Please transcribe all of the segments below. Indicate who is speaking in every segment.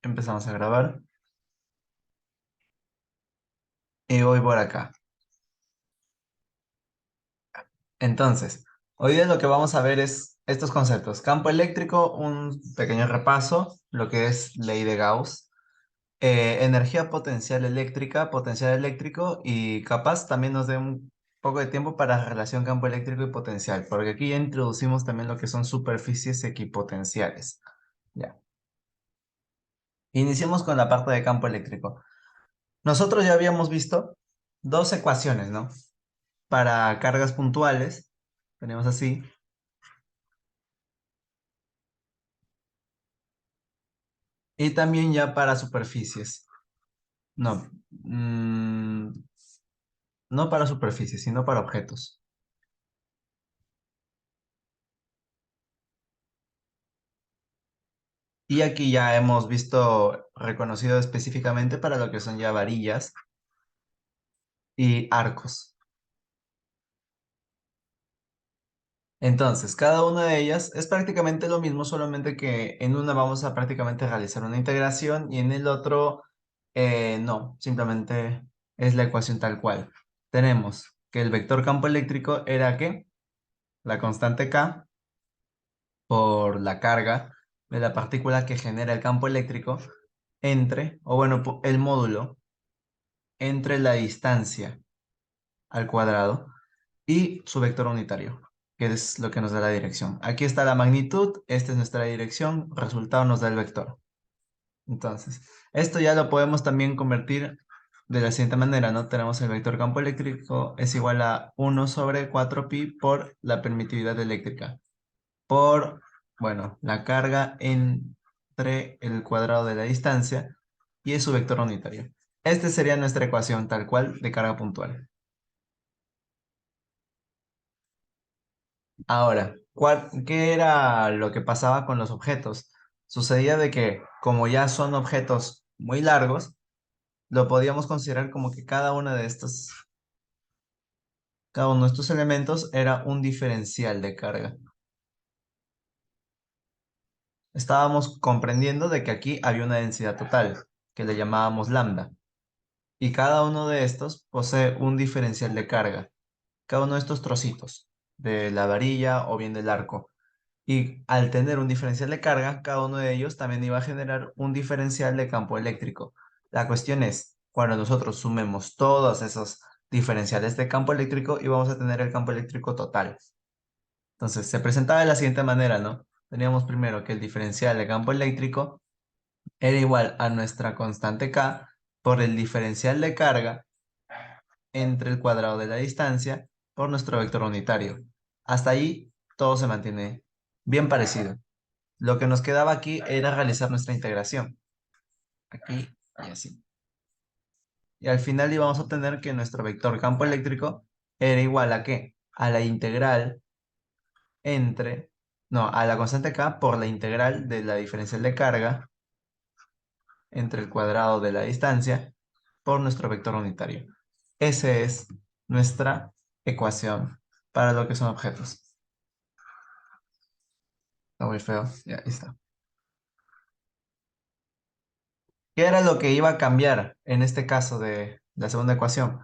Speaker 1: Empezamos a grabar y voy por acá. Entonces, hoy día lo que vamos a ver es estos conceptos. Campo eléctrico, un pequeño repaso, lo que es ley de Gauss, energía potencial eléctrico y capaz también nos dé un poco de tiempo para relación campo eléctrico y potencial, porque aquí ya introducimos también lo que son superficies equipotenciales. Ya. Iniciemos con la parte de campo eléctrico. Nosotros ya habíamos visto dos ecuaciones, ¿no? Para cargas puntuales, tenemos así, y también ya para superficies. No, no para superficies, sino para objetos. Y aquí ya hemos visto reconocido específicamente para lo que son ya varillas y arcos. Entonces, cada una de ellas es prácticamente lo mismo, solamente que en una vamos a prácticamente realizar una integración y en el otro no, simplemente es la ecuación tal cual. Tenemos que el vector campo eléctrico era ¿qué? La constante K por la carga de la partícula que genera el campo eléctrico entre, o bueno, el módulo entre la distancia al cuadrado y su vector unitario, que es lo que nos da la dirección. Aquí está la magnitud, esta es nuestra dirección, resultado nos da el vector. Entonces, esto ya lo podemos también convertir de la siguiente manera, ¿no? Tenemos el vector campo eléctrico es igual a 1/4pi por la permitividad eléctrica, por, bueno, la carga entre el cuadrado de la distancia y es su vector unitario. Esta sería nuestra ecuación tal cual de carga puntual. Ahora, ¿qué era lo que pasaba con los objetos? Sucedía de que como ya son objetos muy largos, lo podíamos considerar como que cada uno de estos elementos era un diferencial de carga. Estábamos comprendiendo de que aquí había una densidad total, que le llamábamos lambda. Y cada uno de estos posee un diferencial de carga, cada uno de estos trocitos de la varilla o bien del arco. Y al tener un diferencial de carga, cada uno de ellos también iba a generar un diferencial de campo eléctrico. La cuestión es, cuando nosotros sumemos todos esos diferenciales de campo eléctrico, íbamos a tener el campo eléctrico total. Entonces, se presentaba de la siguiente manera, ¿no? Teníamos primero que el diferencial de campo eléctrico era igual a nuestra constante K por el diferencial de carga entre el cuadrado de la distancia por nuestro vector unitario. Hasta ahí todo se mantiene bien parecido. Lo que nos quedaba aquí era realizar nuestra integración. Aquí y así. Y al final íbamos a obtener que nuestro vector campo eléctrico era igual a ¿qué? A la integral entre, no, a la constante K por la integral de la diferencial de carga entre el cuadrado de la distancia por nuestro vector unitario. Esa es nuestra ecuación para lo que son objetos. Está muy feo. Ya, ahí está. ¿Qué era lo que iba a cambiar en este caso de la segunda ecuación?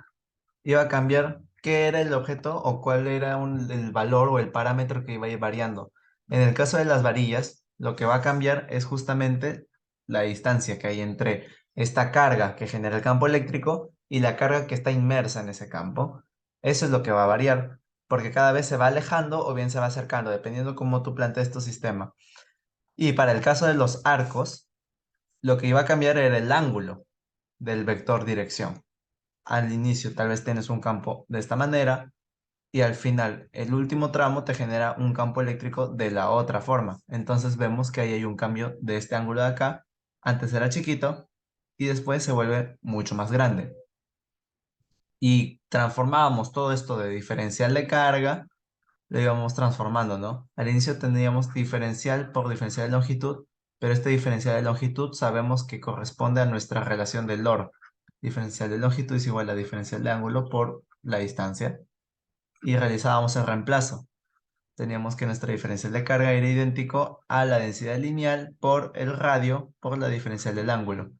Speaker 1: Iba a cambiar qué era el objeto o cuál era el valor o el parámetro que iba a ir variando. En el caso de las varillas, lo que va a cambiar es justamente la distancia que hay entre esta carga que genera el campo eléctrico y la carga que está inmersa en ese campo. Eso es lo que va a variar, porque cada vez se va alejando o bien se va acercando, dependiendo cómo tú plantees tu sistema. Y para el caso de los arcos, lo que iba a cambiar era el ángulo del vector dirección. Al inicio tal vez tienes un campo de esta manera y al final el último tramo te genera un campo eléctrico de la otra forma. Entonces vemos que ahí hay un cambio de este ángulo de acá. Antes era chiquito y después se vuelve mucho más grande. Y transformábamos todo esto de diferencial de carga, lo íbamos transformando, ¿no? Al inicio tendríamos diferencial por diferencial de longitud, pero este diferencial de longitud sabemos que corresponde a nuestra relación de LOR. Diferencial de longitud es igual a diferencial de ángulo por la distancia y realizábamos el reemplazo. teníamos que nuestra diferencial de carga era idéntico a la densidad lineal por el radio por la diferencial del ángulo.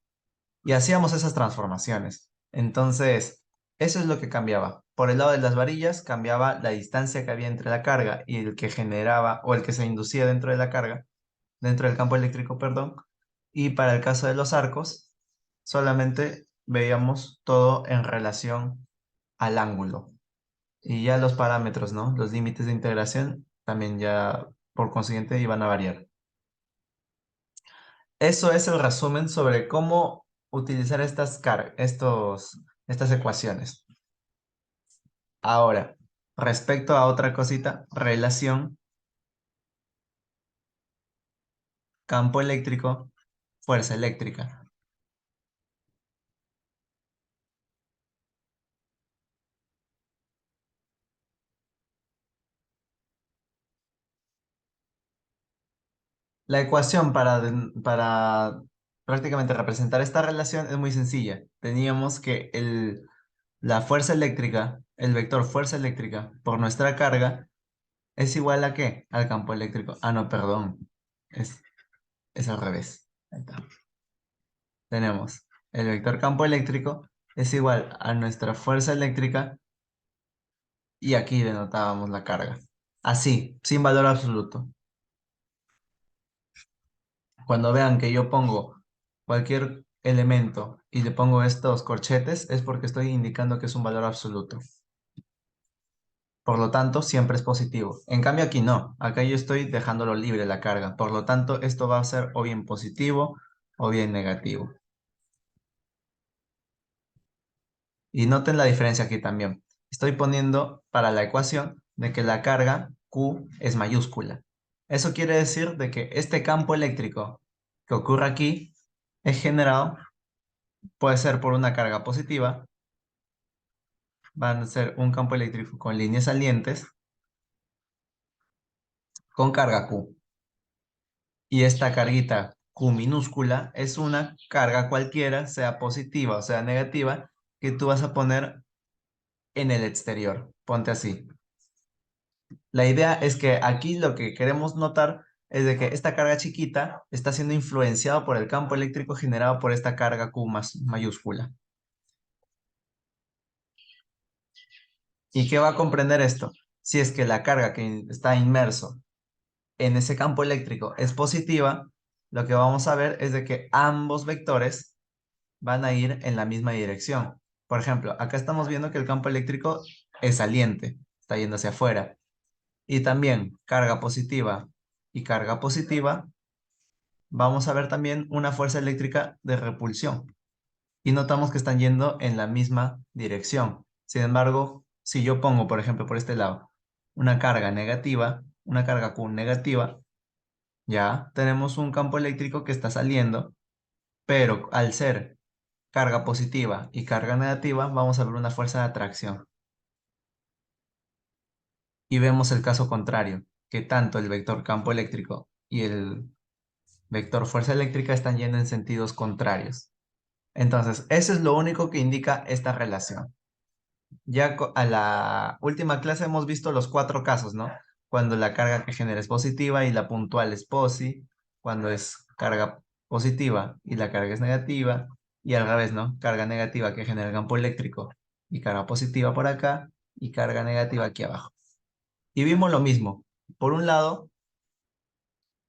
Speaker 1: Y hacíamos esas transformaciones. Entonces, eso es lo que cambiaba. Por el lado de las varillas, cambiaba la distancia que había entre la carga y el que generaba o el que se inducía dentro de la carga, dentro del campo eléctrico, perdón. Y para el caso de los arcos, solamente veíamos todo en relación al ángulo. Y ya los parámetros, ¿no? Los límites de integración también ya, por consiguiente, iban a variar. Eso es el resumen sobre cómo utilizar estas ecuaciones. Ahora, respecto a otra cosita, relación, campo eléctrico, fuerza eléctrica. La ecuación para prácticamente representar esta relación es muy sencilla. Teníamos que la fuerza eléctrica, el vector fuerza eléctrica por nuestra carga es igual a ¿qué? Al campo eléctrico. Ah, no, perdón. Es, es al revés. Ahí está. Tenemos el vector campo eléctrico es igual a nuestra fuerza eléctrica y aquí denotábamos la carga. Así, sin valor absoluto. Cuando vean que yo pongo cualquier elemento y le pongo estos corchetes, es porque estoy indicando que es un valor absoluto. Por lo tanto, siempre es positivo. En cambio aquí no. Acá yo estoy dejándolo libre la carga. Por lo tanto, esto va a ser o bien positivo o bien negativo. Y noten la diferencia aquí también. Estoy poniendo para la ecuación de que la carga Q es mayúscula. Eso quiere decir de que este campo eléctrico que ocurre aquí es generado, puede ser por una carga positiva, van a ser un campo eléctrico con líneas salientes con carga Q. Y esta carguita Q minúscula es una carga cualquiera, sea positiva o sea negativa, que tú vas a poner en el exterior. Ponte así. La idea es que aquí lo que queremos notar es de que esta carga chiquita está siendo influenciada por el campo eléctrico generado por esta carga Q más mayúscula. ¿Y qué va a comprender esto? Si es que la carga que está inmerso en ese campo eléctrico es positiva, lo que vamos a ver es de que ambos vectores van a ir en la misma dirección. Por ejemplo, acá estamos viendo que el campo eléctrico es saliente, está yendo hacia afuera. Y también carga positiva y carga positiva, vamos a ver también una fuerza eléctrica de repulsión. Y notamos que están yendo en la misma dirección. Sin embargo, si yo pongo, por ejemplo, por este lado, una carga negativa, una carga Q negativa, ya tenemos un campo eléctrico que está saliendo, pero al ser carga positiva y carga negativa, vamos a ver una fuerza de atracción. Y vemos el caso contrario, que tanto el vector campo eléctrico y el vector fuerza eléctrica están yendo en sentidos contrarios. Entonces, eso es lo único que indica esta relación. Ya a la última clase hemos visto los cuatro casos, ¿no? Cuando la carga que genera es positiva y la puntual es posi, cuando es carga positiva y la carga es negativa, y al revés, ¿no? Carga negativa que genera el campo eléctrico y carga positiva por acá y carga negativa aquí abajo. Y vimos lo mismo. Por un lado,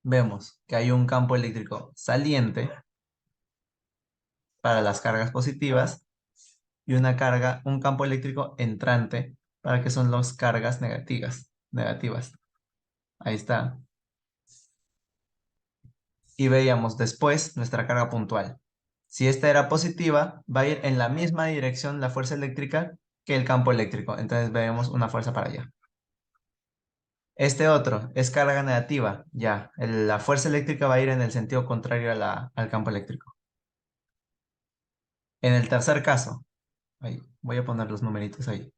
Speaker 1: vemos que hay un campo eléctrico saliente para las cargas positivas y un campo eléctrico entrante para que son las cargas negativas. Ahí está. Y veíamos después nuestra carga puntual. Si esta era positiva, va a ir en la misma dirección la fuerza eléctrica que el campo eléctrico. Entonces vemos una fuerza para allá. Este otro es carga negativa. Ya, la fuerza eléctrica va a ir en el sentido contrario al campo eléctrico. En el tercer caso, ahí, voy a poner los numeritos ahí.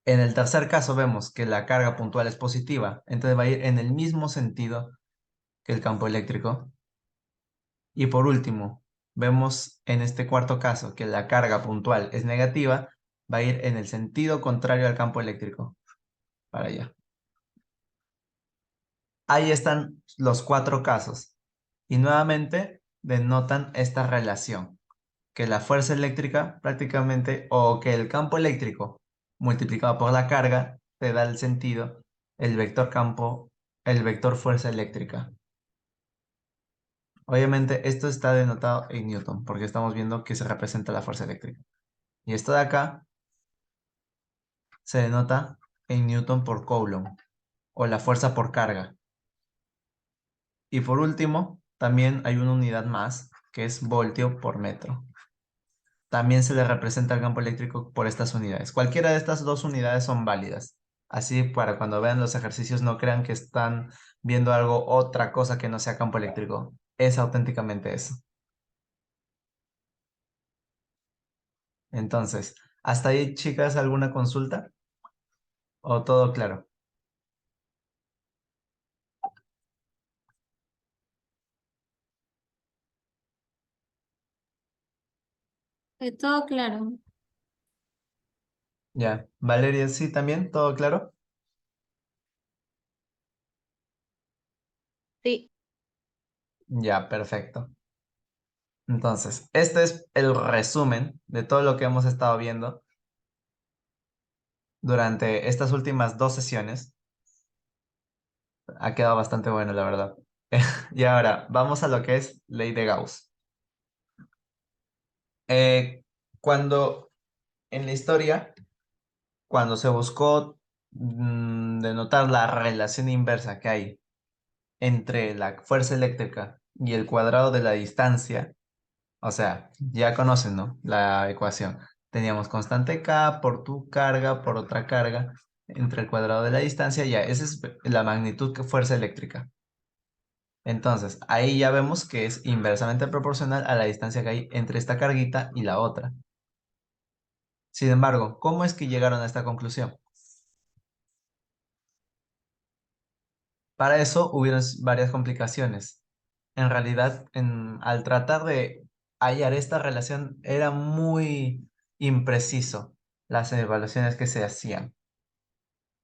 Speaker 1: En el tercer caso vemos que la carga puntual es positiva, entonces va a ir en el mismo sentido que el campo eléctrico. Y por último, vemos en este cuarto caso que la carga puntual es negativa, va a ir en el sentido contrario al campo eléctrico. para allá. Ahí están los cuatro casos. Y nuevamente denotan esta relación, que la fuerza eléctrica prácticamente, o que el campo eléctrico multiplicado por la carga, te da el sentido, el vector campo, el vector fuerza eléctrica. Obviamente esto está denotado en Newton, porque estamos viendo que se representa la fuerza eléctrica. Y esto de acá se denota en Newton por Coulomb, o la fuerza por carga. Y por último, también hay una unidad más, que es voltio por metro. También se le representa el campo eléctrico por estas unidades. Cualquiera de estas dos unidades son válidas. Así para cuando vean los ejercicios no crean que están viendo algo, otra cosa que no sea campo eléctrico. Es auténticamente eso. Entonces, ¿hasta ahí, chicas, alguna consulta? ¿O todo claro?
Speaker 2: Todo claro.
Speaker 1: Ya. Valeria, sí, también, ¿todo claro?
Speaker 2: Sí.
Speaker 1: Ya, perfecto. Entonces, este es el resumen de todo lo que hemos estado viendo durante estas últimas dos sesiones. Ha quedado bastante bueno, la verdad. Y ahora, vamos a lo que es ley de Gauss. Eh, cuando en la historia, cuando se buscó denotar la relación inversa que hay entre la fuerza eléctrica y el cuadrado de la distancia, o sea, ya conocen, ¿no? La ecuación. Teníamos constante K por tu carga por otra carga entre el cuadrado de la distancia, ya, esa es la magnitud que fuerza eléctrica. Entonces, ahí ya vemos que es inversamente proporcional a la distancia que hay entre esta carguita y la otra. Sin embargo, ¿cómo es que llegaron a esta conclusión? Para eso hubieron varias complicaciones. En realidad, al tratar de hallar esta relación, era muy impreciso las evaluaciones que se hacían.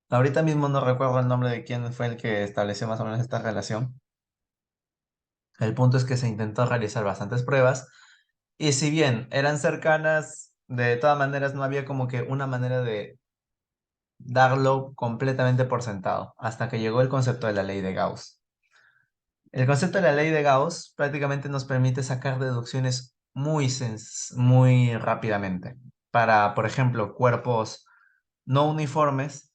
Speaker 1: Ahorita mismo no recuerdo el nombre de quién fue el que estableció más o menos esta relación. El punto es que se intentó realizar bastantes pruebas y si bien eran cercanas, de todas maneras no había como que una manera de darlo completamente por sentado, hasta que llegó el concepto de la ley de Gauss. El concepto de la ley de Gauss prácticamente nos permite sacar deducciones muy rápidamente para, por ejemplo, cuerpos no uniformes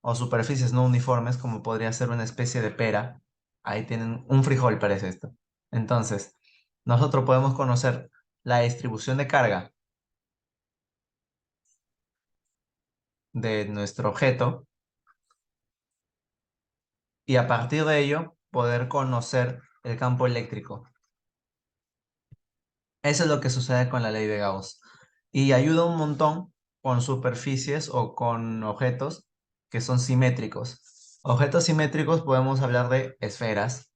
Speaker 1: o superficies no uniformes, como podría ser una especie de pera. Ahí tienen un frijol, parece esto. Entonces, nosotros podemos conocer la distribución de carga de nuestro objeto y a partir de ello poder conocer el campo eléctrico. Eso es lo que sucede con la ley de Gauss. Y ayuda un montón con superficies o con objetos que son simétricos. Objetos simétricos podemos hablar de esferas,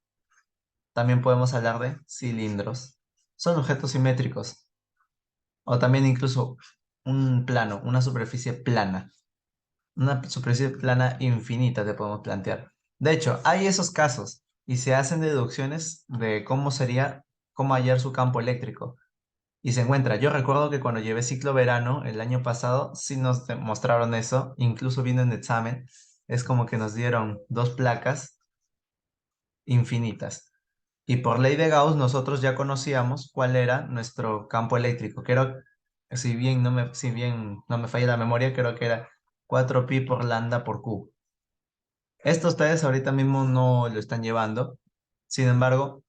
Speaker 1: también podemos hablar de cilindros. Son objetos simétricos. O también incluso un plano, una superficie plana. Una superficie plana infinita te podemos plantear. De hecho, hay esos casos y se hacen deducciones de cómo sería, cómo hallar su campo eléctrico. Y se encuentra. Yo recuerdo que cuando llevé ciclo verano el año pasado, sí nos mostraron eso, incluso vino en examen. Es como que nos dieron dos placas infinitas. Y por ley de Gauss nosotros ya conocíamos cuál era nuestro campo eléctrico. Creo, si bien no me falla la memoria, creo que era 4pi por lambda por Q. Esto ustedes ahorita mismo no lo están llevando. Sin embargo,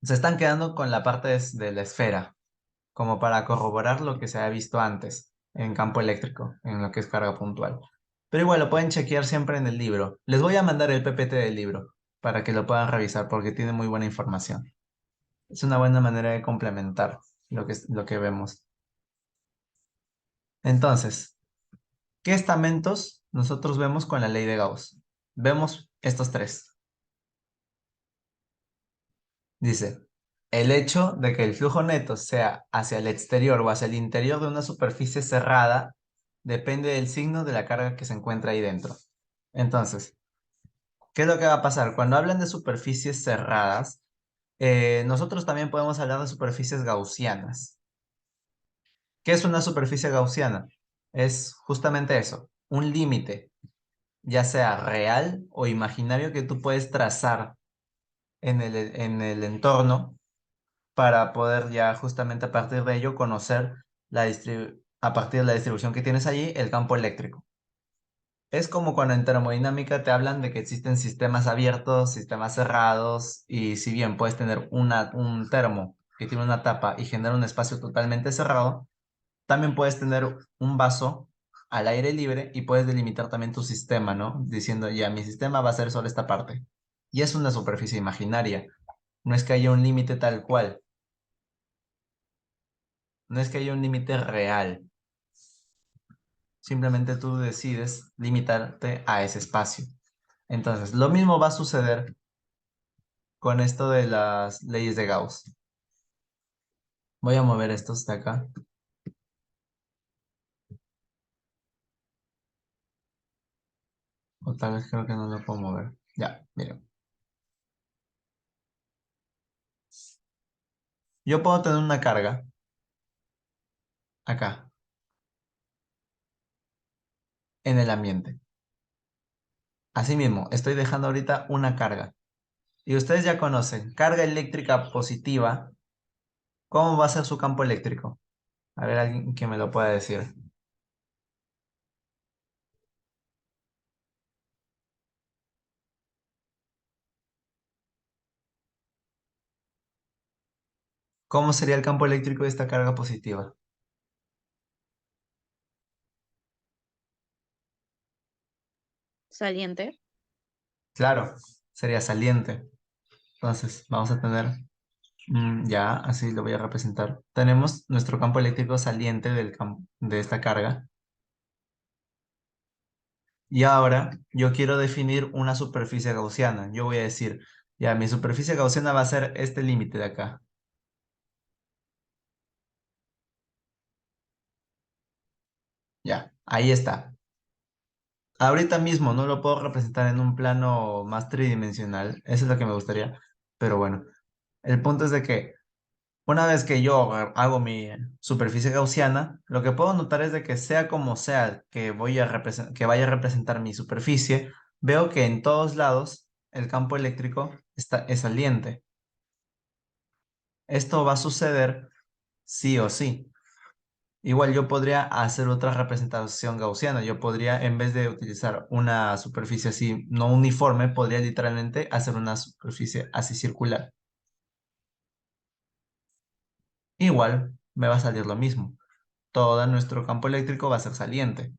Speaker 1: se están quedando con la parte de la esfera, como para corroborar lo que se ha visto antes en campo eléctrico, en lo que es carga puntual. Pero igual lo pueden chequear siempre en el libro. Les voy a mandar el PPT del libro para que lo puedan revisar porque tiene muy buena información. Es una buena manera de complementar lo que vemos. Entonces, ¿qué estamentos nosotros vemos con la ley de Gauss? Vemos estos tres. Dice, el hecho de que el flujo neto sea hacia el exterior o hacia el interior de una superficie cerrada depende del signo de la carga que se encuentra ahí dentro. Entonces, ¿qué es lo que va a pasar? Cuando hablan de superficies cerradas, nosotros también podemos hablar de superficies gaussianas. ¿Qué es una superficie gaussiana? Es justamente eso, un límite, ya sea real o imaginario, que tú puedes trazar en el entorno para poder ya justamente a partir de ello conocer a partir de la distribución que tienes allí el campo eléctrico. Es como cuando en termodinámica te hablan de que existen sistemas abiertos, sistemas cerrados, y si bien puedes tener un termo que tiene una tapa y genera un espacio totalmente cerrado, también puedes tener un vaso al aire libre y puedes delimitar también tu sistema, ¿no? Diciendo, ya, mi sistema va a ser solo esta parte. Y es una superficie imaginaria. No es que haya un límite tal cual, no es que haya un límite real. Simplemente tú decides limitarte a ese espacio. Entonces, lo mismo va a suceder con esto de las leyes de Gauss. Voy a mover estos de acá. O tal vez creo que no lo puedo mover. Ya, miren. Yo puedo tener una carga acá, en el ambiente. Asimismo, estoy dejando ahorita una carga. Y ustedes ya conocen, carga eléctrica positiva. ¿Cómo va a ser su campo eléctrico? A ver, alguien que me lo pueda decir. ¿Cómo sería el campo eléctrico de esta carga positiva?
Speaker 3: Saliente.
Speaker 1: Claro, sería saliente. Entonces, vamos a tener, ya, así lo voy a representar. Tenemos nuestro campo eléctrico saliente de esta carga. Y ahora yo quiero definir una superficie gaussiana. Yo voy a decir, ya, mi superficie gaussiana va a ser este límite de acá. Ya, ahí está. Ahorita mismo no lo puedo representar en un plano más tridimensional. Eso es lo que me gustaría. Pero bueno, el punto es de que una vez que yo hago mi superficie gaussiana, lo que puedo notar es de que sea como sea que vaya a representar mi superficie, veo que en todos lados el campo eléctrico es saliente. Esto va a suceder sí o sí. Igual yo podría hacer otra representación gaussiana. Yo podría, en vez de utilizar una superficie así no uniforme, podría literalmente hacer una superficie así circular. Igual me va a salir lo mismo. Todo nuestro campo eléctrico va a ser saliente.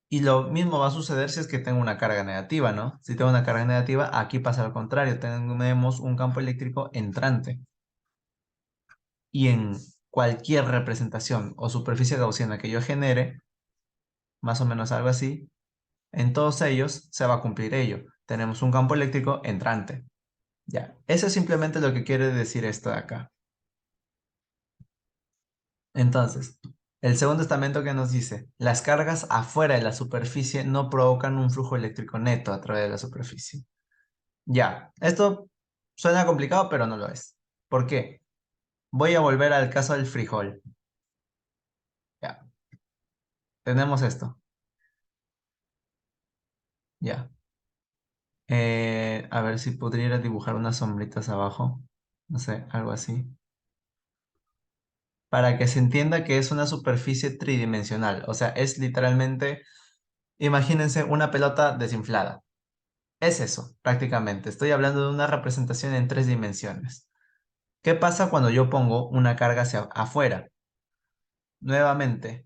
Speaker 1: Y lo mismo va a suceder si es que tengo una carga negativa, ¿no? Si tengo una carga negativa, aquí pasa lo contrario. Tenemos un campo eléctrico entrante. Y en cualquier representación o superficie gaussiana que yo genere, más o menos algo así, en todos ellos se va a cumplir ello. Tenemos un campo eléctrico entrante. Ya, eso es simplemente lo que quiere decir esto de acá. Entonces, el segundo estamento que nos dice, las cargas afuera de la superficie no provocan un flujo eléctrico neto a través de la superficie. Ya, esto suena complicado, pero no lo es. ¿Por qué? Voy a volver al caso del frijol. Ya, tenemos esto. Ya. A ver si podría dibujar unas sombritas abajo. No sé, algo así. Para que se entienda que es una superficie tridimensional. O sea, es literalmente, imagínense una pelota desinflada. Es eso, prácticamente. Estoy hablando de una representación en 3 dimensiones. ¿Qué pasa cuando yo pongo una carga hacia afuera? Nuevamente,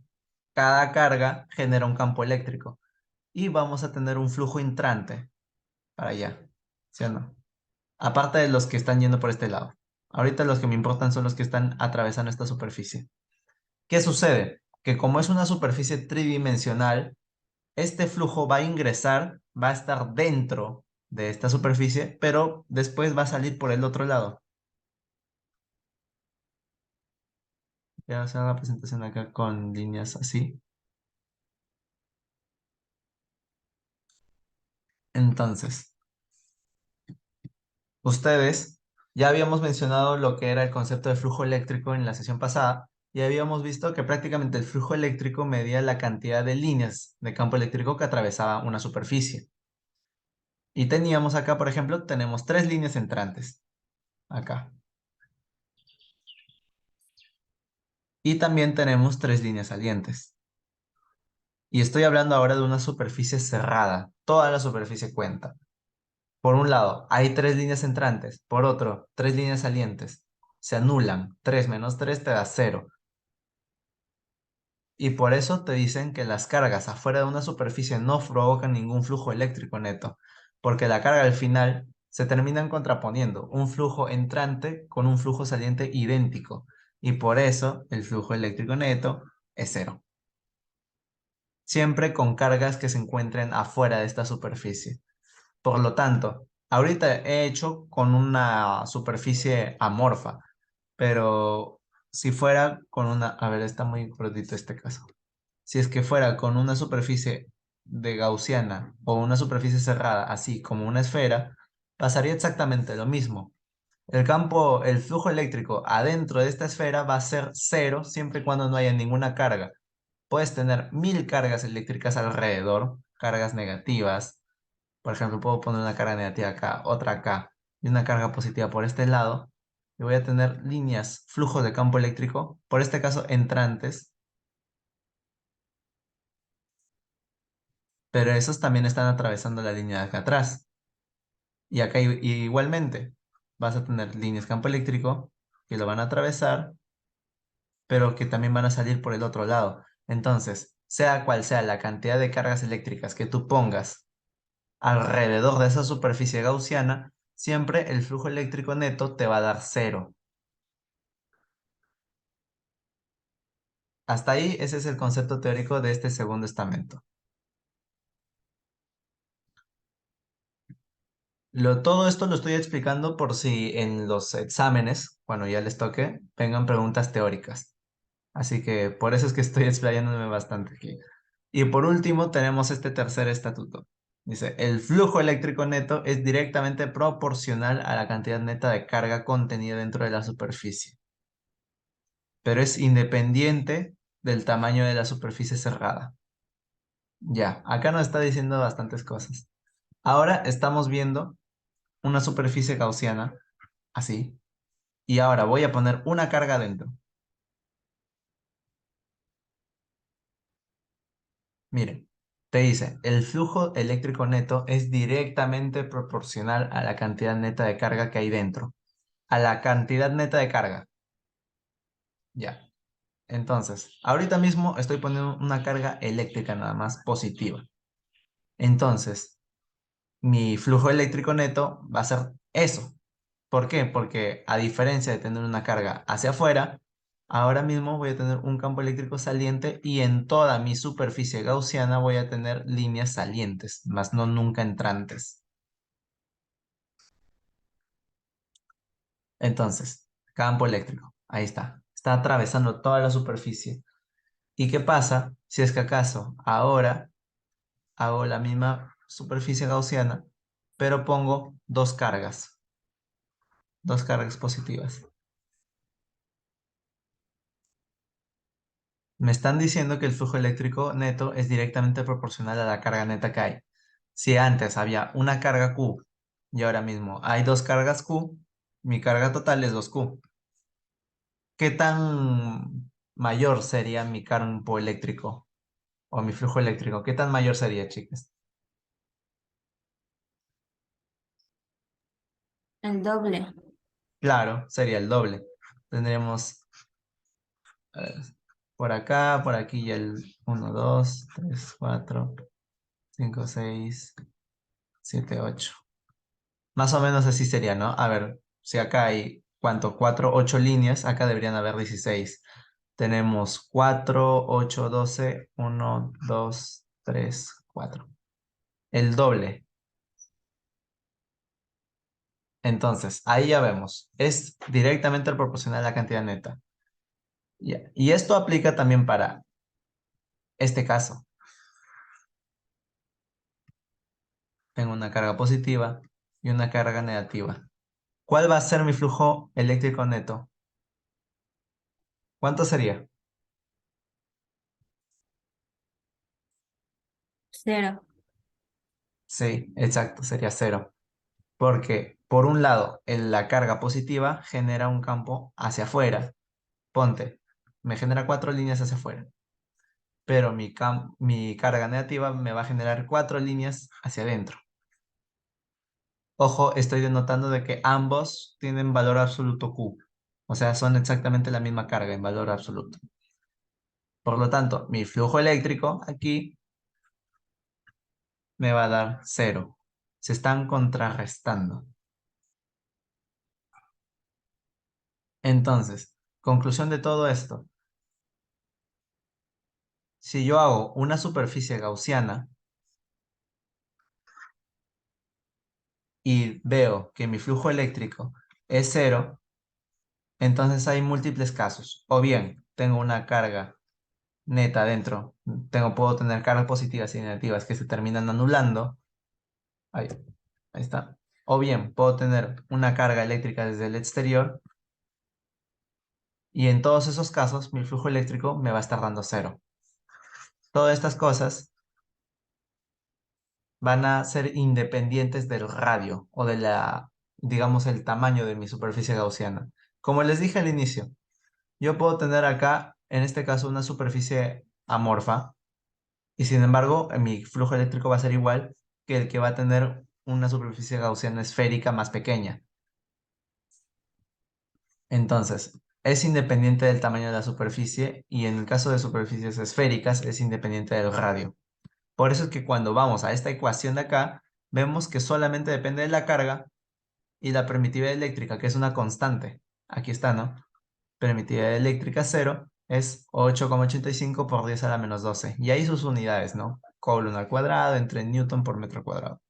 Speaker 1: cada carga genera un campo eléctrico y vamos a tener un flujo entrante para allá, ¿sí o no? Aparte de los que están yendo por este lado. Ahorita los que me importan son los que están atravesando esta superficie. ¿Qué sucede? Que como es una superficie tridimensional, este flujo va a ingresar, va a estar dentro de esta superficie, pero después va a salir por el otro lado. Voy a hacer la presentación acá con líneas así. Entonces, ustedes ya habíamos mencionado lo que era el concepto de flujo eléctrico en la sesión pasada y habíamos visto que prácticamente el flujo eléctrico medía la cantidad de líneas de campo eléctrico que atravesaba una superficie. Y teníamos acá, por ejemplo, tenemos tres líneas entrantes, acá. Y también tenemos tres líneas salientes. Y estoy hablando ahora de una superficie cerrada. Toda la superficie cuenta. Por un lado, hay tres líneas entrantes. Por otro, tres líneas salientes. Se anulan. 3 menos 3 te da cero. Y por eso te dicen que las cargas afuera de una superficie no provocan ningún flujo eléctrico neto, porque la carga al final se terminan contraponiendo un flujo entrante con un flujo saliente idéntico, y por eso el flujo eléctrico neto es cero, siempre con cargas que se encuentren afuera de esta superficie. Por lo tanto, ahorita he hecho con una superficie amorfa, pero si fuera con una, a ver, está muy cortito este caso. Si es que fuera con una superficie de gaussiana o una superficie cerrada, así como una esfera, pasaría exactamente lo mismo. El flujo eléctrico adentro de esta esfera va a ser cero siempre y cuando no haya ninguna carga. Puedes tener 1000 cargas eléctricas alrededor, cargas negativas. Por ejemplo, puedo poner una carga negativa acá, otra acá y una carga positiva por este lado. Y voy a tener líneas, flujos de campo eléctrico, por este caso entrantes, pero esos también están atravesando la línea de acá atrás. Y acá igualmente vas a tener líneas campo eléctrico que lo van a atravesar, pero que también van a salir por el otro lado. Entonces, sea cual sea la cantidad de cargas eléctricas que tú pongas alrededor de esa superficie gaussiana, siempre el flujo eléctrico neto te va a dar cero. Hasta ahí, ese es el concepto teórico de este segundo estamento. Todo esto lo estoy explicando por si en los exámenes, cuando ya les toque, vengan preguntas teóricas. Así que por eso es que estoy explayándome bastante aquí. Y por último, tenemos este tercer estatuto. Dice, el flujo eléctrico neto es directamente proporcional a la cantidad neta de carga contenida dentro de la superficie, pero es independiente del tamaño de la superficie cerrada. Ya, acá nos está diciendo bastantes cosas. Ahora estamos viendo una superficie gaussiana, así, y ahora voy a poner una carga dentro. Miren, te dice, el flujo eléctrico neto es directamente proporcional a la cantidad neta de carga que hay dentro. A la cantidad neta de carga. Ya. Entonces, ahorita mismo estoy poniendo una carga eléctrica nada más positiva. Entonces, mi flujo eléctrico neto va a ser eso. ¿Por qué? Porque a diferencia de tener una carga hacia afuera, ahora mismo voy a tener un campo eléctrico saliente y en toda mi superficie gaussiana voy a tener líneas salientes, más no nunca entrantes. Entonces, campo eléctrico, ahí está. Está atravesando toda la superficie. ¿Y qué pasa si es que acaso ahora hago la misma superficie gaussiana, pero pongo dos cargas positivas? Me están diciendo que el flujo eléctrico neto es directamente proporcional a la carga neta que hay. Si antes había una carga Q y ahora mismo hay dos cargas Q, mi carga total es 2Q. ¿Qué tan mayor sería mi campo eléctrico o mi flujo eléctrico? ¿Qué tan mayor sería, chicas?
Speaker 2: El doble.
Speaker 1: Claro, sería el doble. Tendríamos a ver, por acá, por aquí ya el 1, 2, 3, 4, 5, 6, 7, 8. Más o menos así sería, ¿no? A ver, si acá hay, ¿cuánto? 4, 8 líneas, acá deberían haber 16. Tenemos 4, 8, 12, 1, 2, 3, 4. El doble. Entonces, ahí ya vemos. Es directamente proporcional a la cantidad neta. Ya. Y esto aplica también para este caso. Tengo una carga positiva y una carga negativa. ¿Cuál va a ser mi flujo eléctrico neto? ¿Cuánto sería?
Speaker 2: Cero.
Speaker 1: Sí, exacto, sería cero. Porque, por un lado, la carga positiva genera un campo hacia afuera. Ponte, me genera 4 líneas hacia afuera. Pero mi carga negativa me va a generar 4 líneas hacia adentro. Ojo, estoy denotando de que ambos tienen valor absoluto Q. O sea, son exactamente la misma carga en valor absoluto. Por lo tanto, mi flujo eléctrico aquí me va a dar cero. Se están contrarrestando. Entonces, conclusión de todo esto. Si yo hago una superficie gaussiana y veo que mi flujo eléctrico es cero, entonces hay múltiples casos. O bien tengo una carga neta dentro, puedo tener cargas positivas y negativas que se terminan anulando. Ahí, ahí está. O bien puedo tener una carga eléctrica desde el exterior y en todos esos casos mi flujo eléctrico me va a estar dando cero. Todas estas cosas van a ser independientes del radio o de digamos, el tamaño de mi superficie gaussiana. Como les dije al inicio, yo puedo tener acá, en este caso, una superficie amorfa y sin embargo, mi flujo eléctrico va a ser igual que el que va a tener una superficie gaussiana esférica más pequeña. Entonces, es independiente del tamaño de la superficie y en el caso de superficies esféricas es independiente del radio. Por eso es que cuando vamos a esta ecuación de acá, vemos que solamente depende de la carga y la permitividad eléctrica, que es una constante. Aquí está, ¿no? Permitividad eléctrica cero es 8,85 por 10 a la menos 12. Y ahí sus unidades, ¿no? Coulomb al cuadrado entre newton por metro cuadrado.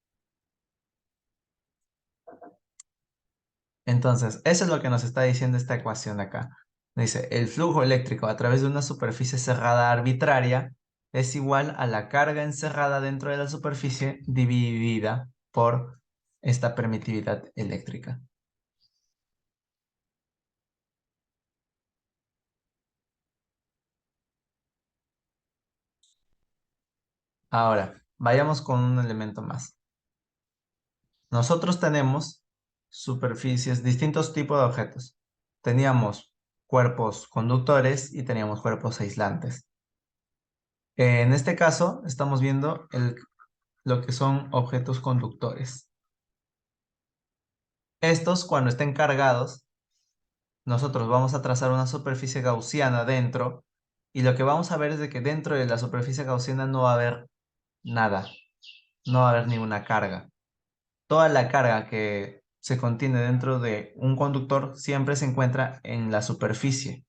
Speaker 1: Entonces, eso es lo que nos está diciendo esta ecuación de acá. Dice, el flujo eléctrico a través de una superficie cerrada arbitraria es igual a la carga encerrada dentro de la superficie dividida por esta permitividad eléctrica. Ahora, vayamos con un elemento más. Nosotros tenemos superficies, distintos tipos de objetos. Teníamos cuerpos conductores y teníamos cuerpos aislantes. En este caso, estamos viendo lo que son objetos conductores. Estos, cuando estén cargados, nosotros vamos a trazar una superficie gaussiana dentro y lo que vamos a ver es de que dentro de la superficie gaussiana no va a haber nada, no va a haber ninguna carga. Toda la carga que se contiene dentro de un conductor siempre se encuentra en la superficie.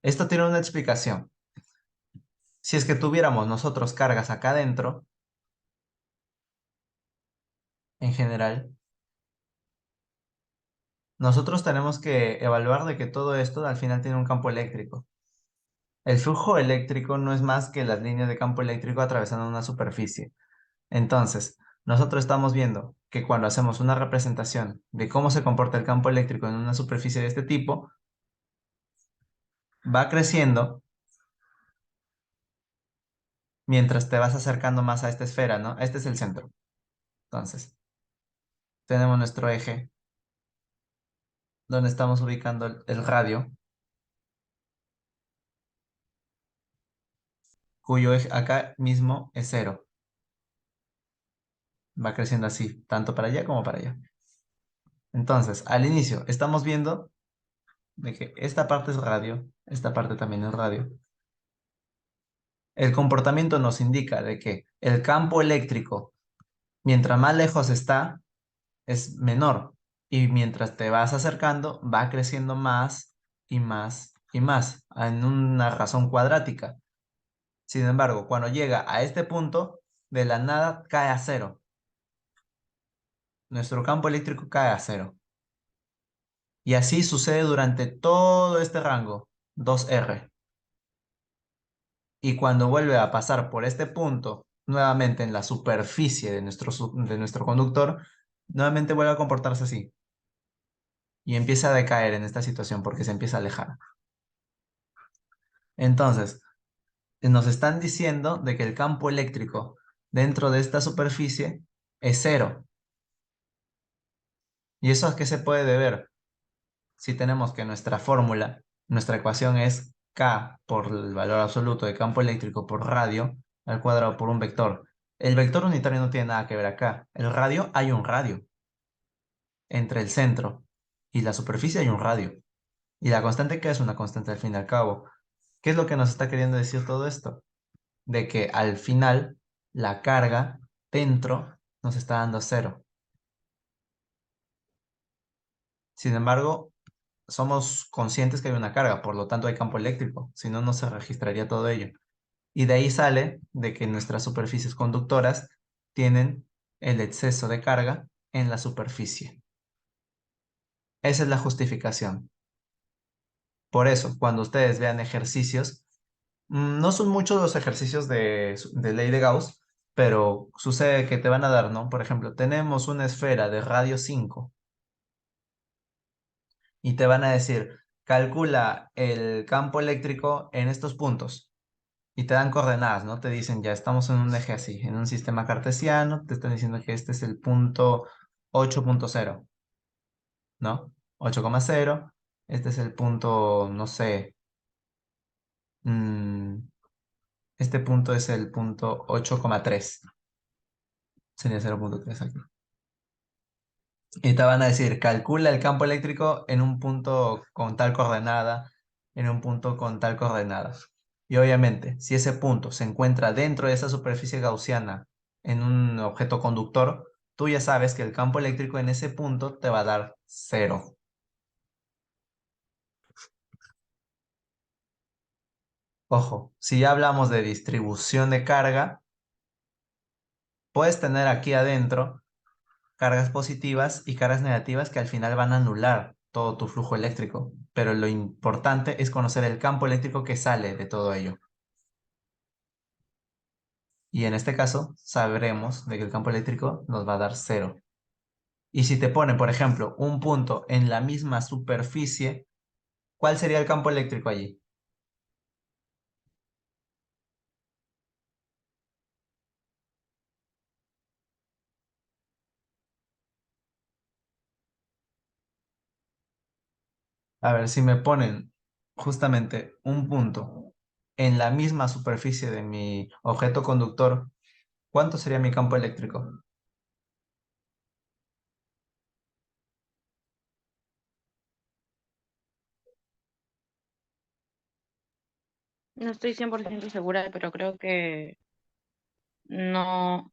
Speaker 1: Esto tiene una explicación. Si es que tuviéramos nosotros cargas acá dentro, en general, nosotros tenemos que evaluar de que todo esto al final tiene un campo eléctrico. El flujo eléctrico no es más que las líneas de campo eléctrico atravesando una superficie. Entonces, nosotros estamos viendo que cuando hacemos una representación de cómo se comporta el campo eléctrico en una superficie de este tipo, va creciendo mientras te vas acercando más a esta esfera, ¿no? Este es el centro. Entonces, tenemos nuestro eje, donde estamos ubicando el radio, cuyo eje acá mismo es cero. Va creciendo así, tanto para allá como para allá. Entonces, al inicio, estamos viendo de que esta parte es radio, esta parte también es radio. El comportamiento nos indica de que el campo eléctrico, mientras más lejos está, es menor. Y mientras te vas acercando, va creciendo más y más y más, en una razón cuadrática. Sin embargo, cuando llega a este punto, de la nada cae a cero. Nuestro campo eléctrico cae a cero. Y así sucede durante todo este rango, 2R. Y cuando vuelve a pasar por este punto nuevamente en la superficie de de nuestro conductor, nuevamente vuelve a comportarse así y empieza a decaer en esta situación porque se empieza a alejar. Entonces, nos están diciendo de que el campo eléctrico dentro de esta superficie es cero. ¿Y eso a qué se puede deber? Si tenemos que nuestra fórmula, nuestra ecuación es K por el valor absoluto de campo eléctrico por radio al cuadrado por un vector. El vector unitario no tiene nada que ver acá. El radio, hay un radio. Entre el centro y la superficie hay un radio. Y la constante K es una constante al fin y al cabo. ¿Qué es lo que nos está queriendo decir todo esto? De que al final la carga dentro nos está dando cero. Sin embargo, somos conscientes que hay una carga, por lo tanto hay campo eléctrico, si no, no se registraría todo ello. Y de ahí sale de que nuestras superficies conductoras tienen el exceso de carga en la superficie. Esa es la justificación. Por eso, cuando ustedes vean ejercicios, no son muchos los ejercicios de ley de Gauss, pero sucede que te van a dar, ¿no? Por ejemplo, tenemos una esfera de radio 5 y te van a decir, calcula el campo eléctrico en estos puntos. Y te dan coordenadas, ¿no? Te dicen, ya estamos en un eje así, en un sistema cartesiano, te están diciendo que este es el punto 8.0, ¿no? 8,0, este es el punto, no sé, mm, este punto es el punto 8,3, sería 0,3 aquí. Y te van a decir, calcula el campo eléctrico en un punto con tal coordenada, en un punto con tal coordenada. Y obviamente, si ese punto se encuentra dentro de esa superficie gaussiana en un objeto conductor, tú ya sabes que el campo eléctrico en ese punto te va a dar cero. Ojo, si ya hablamos de distribución de carga, puedes tener aquí adentro cargas positivas y cargas negativas que al final van a anular todo tu flujo eléctrico. Pero lo importante es conocer el campo eléctrico que sale de todo ello. Y en este caso, sabremos de que el campo eléctrico nos va a dar cero. Y si te pone, por ejemplo, un punto en la misma superficie, ¿cuál sería el campo eléctrico allí? A ver, si me ponen justamente un punto en la misma superficie de mi objeto conductor, ¿cuánto sería mi campo eléctrico?
Speaker 3: No estoy 100% segura, pero creo que no,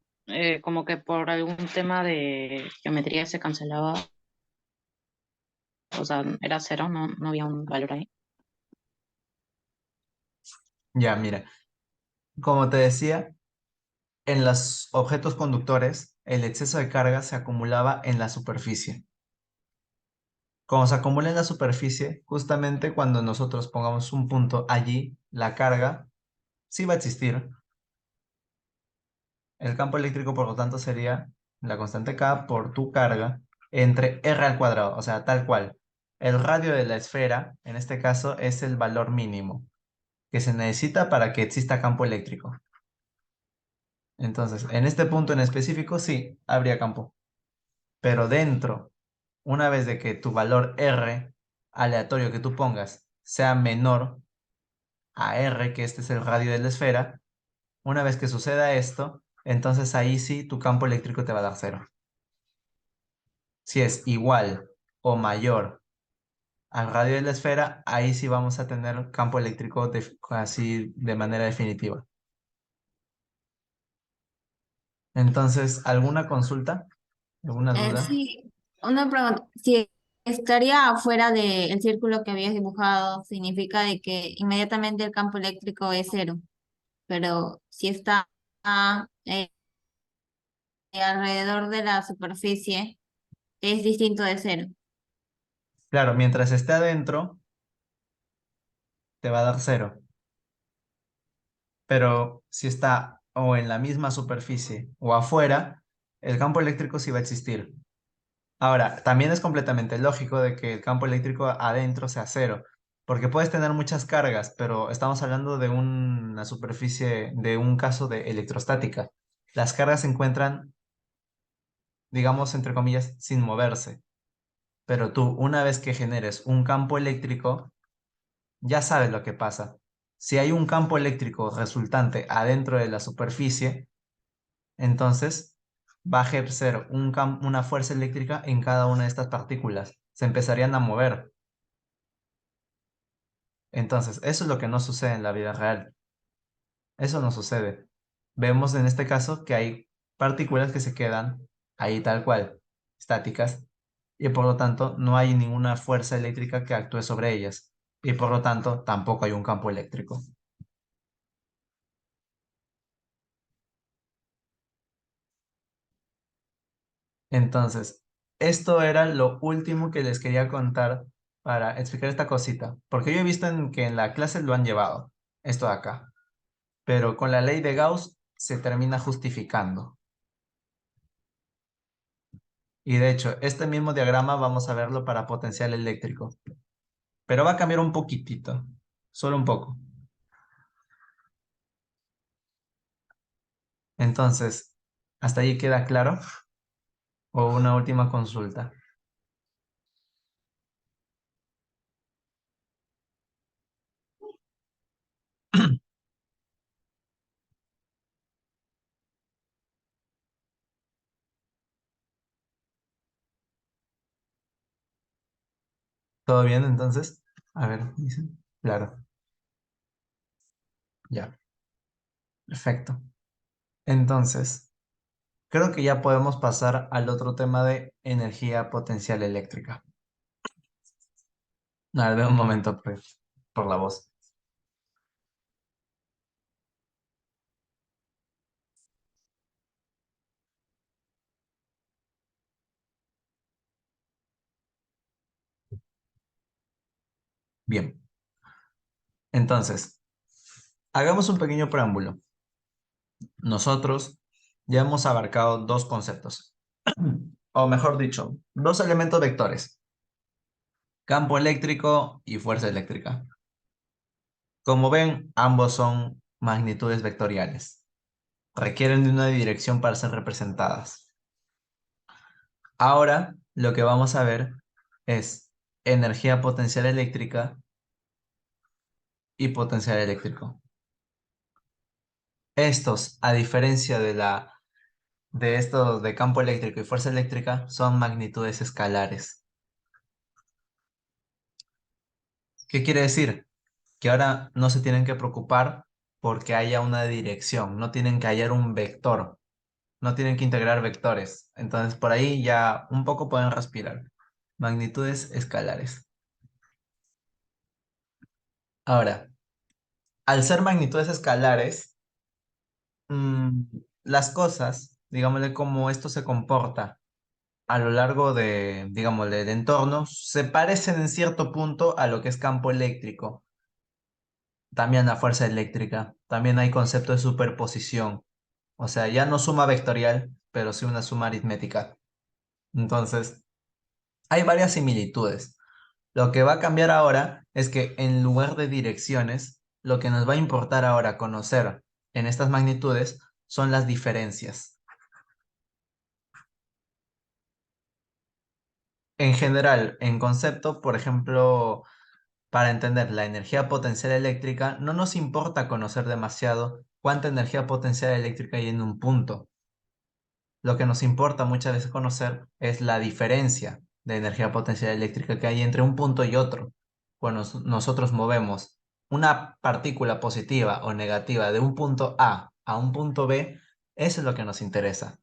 Speaker 3: como que por algún tema de geometría se cancelaba, o sea, era cero, no, no había un valor ahí.
Speaker 1: Ya, mira, como te decía, en los objetos conductores, el exceso de carga se acumulaba en la superficie. Como se acumula en la superficie, justamente cuando nosotros pongamos un punto allí, la carga sí va a existir. El campo eléctrico, por lo tanto, sería la constante K por tu carga entre R al cuadrado, o sea, tal cual. El radio de la esfera, en este caso, es el valor mínimo que se necesita para que exista campo eléctrico. Entonces, en este punto en específico, sí, habría campo. Pero dentro, una vez de que tu valor R aleatorio que tú pongas sea menor a R, que este es el radio de la esfera, una vez que suceda esto, entonces ahí sí tu campo eléctrico te va a dar cero. Si es igual o mayor al radio de la esfera, ahí sí vamos a tener campo eléctrico así de manera definitiva. Entonces, ¿alguna consulta? ¿Alguna duda?
Speaker 2: Sí, una pregunta. Si estaría afuera del círculo que habías dibujado, significa de que inmediatamente el campo eléctrico es cero. Pero si está eh, alrededor de la superficie, es distinto de cero.
Speaker 1: Claro, mientras esté adentro, te va a dar cero. Pero si está o en la misma superficie o afuera, el campo eléctrico sí va a existir. Ahora, también es completamente lógico de que el campo eléctrico adentro sea cero, porque puedes tener muchas cargas, pero estamos hablando de una superficie, de un caso de electrostática. Las cargas se encuentran, digamos, entre comillas, sin moverse, pero tú, una vez que generes un campo eléctrico, ya sabes lo que pasa. Si hay un campo eléctrico resultante adentro de la superficie, entonces va a ejercer una fuerza eléctrica en cada una de estas partículas. Se empezarían a mover. Entonces, eso es lo que no sucede en la vida real. Eso no sucede. Vemos en este caso que hay partículas que se quedan ahí tal cual, estáticas, y por lo tanto no hay ninguna fuerza eléctrica que actúe sobre ellas. Y por lo tanto tampoco hay un campo eléctrico. Entonces, esto era lo último que les quería contar para explicar esta cosita, porque yo he visto que en la clase lo han llevado, esto de acá, pero con la ley de Gauss se termina justificando. Y de hecho, este mismo diagrama vamos a verlo para potencial eléctrico, pero va a cambiar un poquitito, solo un poco. Entonces, ¿hasta ahí queda claro? ¿O una última consulta? ¿Todo bien entonces? A ver, dicen. Claro, ya, perfecto. Entonces, creo que ya podemos pasar al otro tema de energía potencial eléctrica. A ver, un momento, pues, por la voz. Bien, entonces, hagamos un pequeño preámbulo. Nosotros ya hemos abarcado dos conceptos, o mejor dicho, dos elementos vectores, campo eléctrico y fuerza eléctrica. Como ven, ambos son magnitudes vectoriales. Requieren de una dirección para ser representadas. Ahora, lo que vamos a ver es energía potencial eléctrica y potencial eléctrico. Estos, a diferencia de estos de campo eléctrico y fuerza eléctrica, son magnitudes escalares. ¿Qué quiere decir? Que ahora no se tienen que preocupar porque haya una dirección, no tienen que hallar un vector, no tienen que integrar vectores. Entonces, por ahí ya un poco pueden respirar. Magnitudes escalares. Ahora, al ser magnitudes escalares, mm, las cosas, digámosle cómo esto se comporta a lo largo de, digámosle, del entorno, se parecen en cierto punto a lo que es campo eléctrico, también a fuerza eléctrica, también hay concepto de superposición, o sea, ya no suma vectorial, pero sí una suma aritmética. Entonces, hay varias similitudes. Lo que va a cambiar ahora es que en lugar de direcciones, lo que nos va a importar ahora conocer en estas magnitudes son las diferencias. En general, en concepto, por ejemplo, para entender la energía potencial eléctrica, no nos importa conocer demasiado cuánta energía potencial eléctrica hay en un punto. Lo que nos importa muchas veces conocer es la diferencia de energía potencial eléctrica que hay entre un punto y otro. Cuando nosotros movemos una partícula positiva o negativa de un punto A un punto B, eso es lo que nos interesa.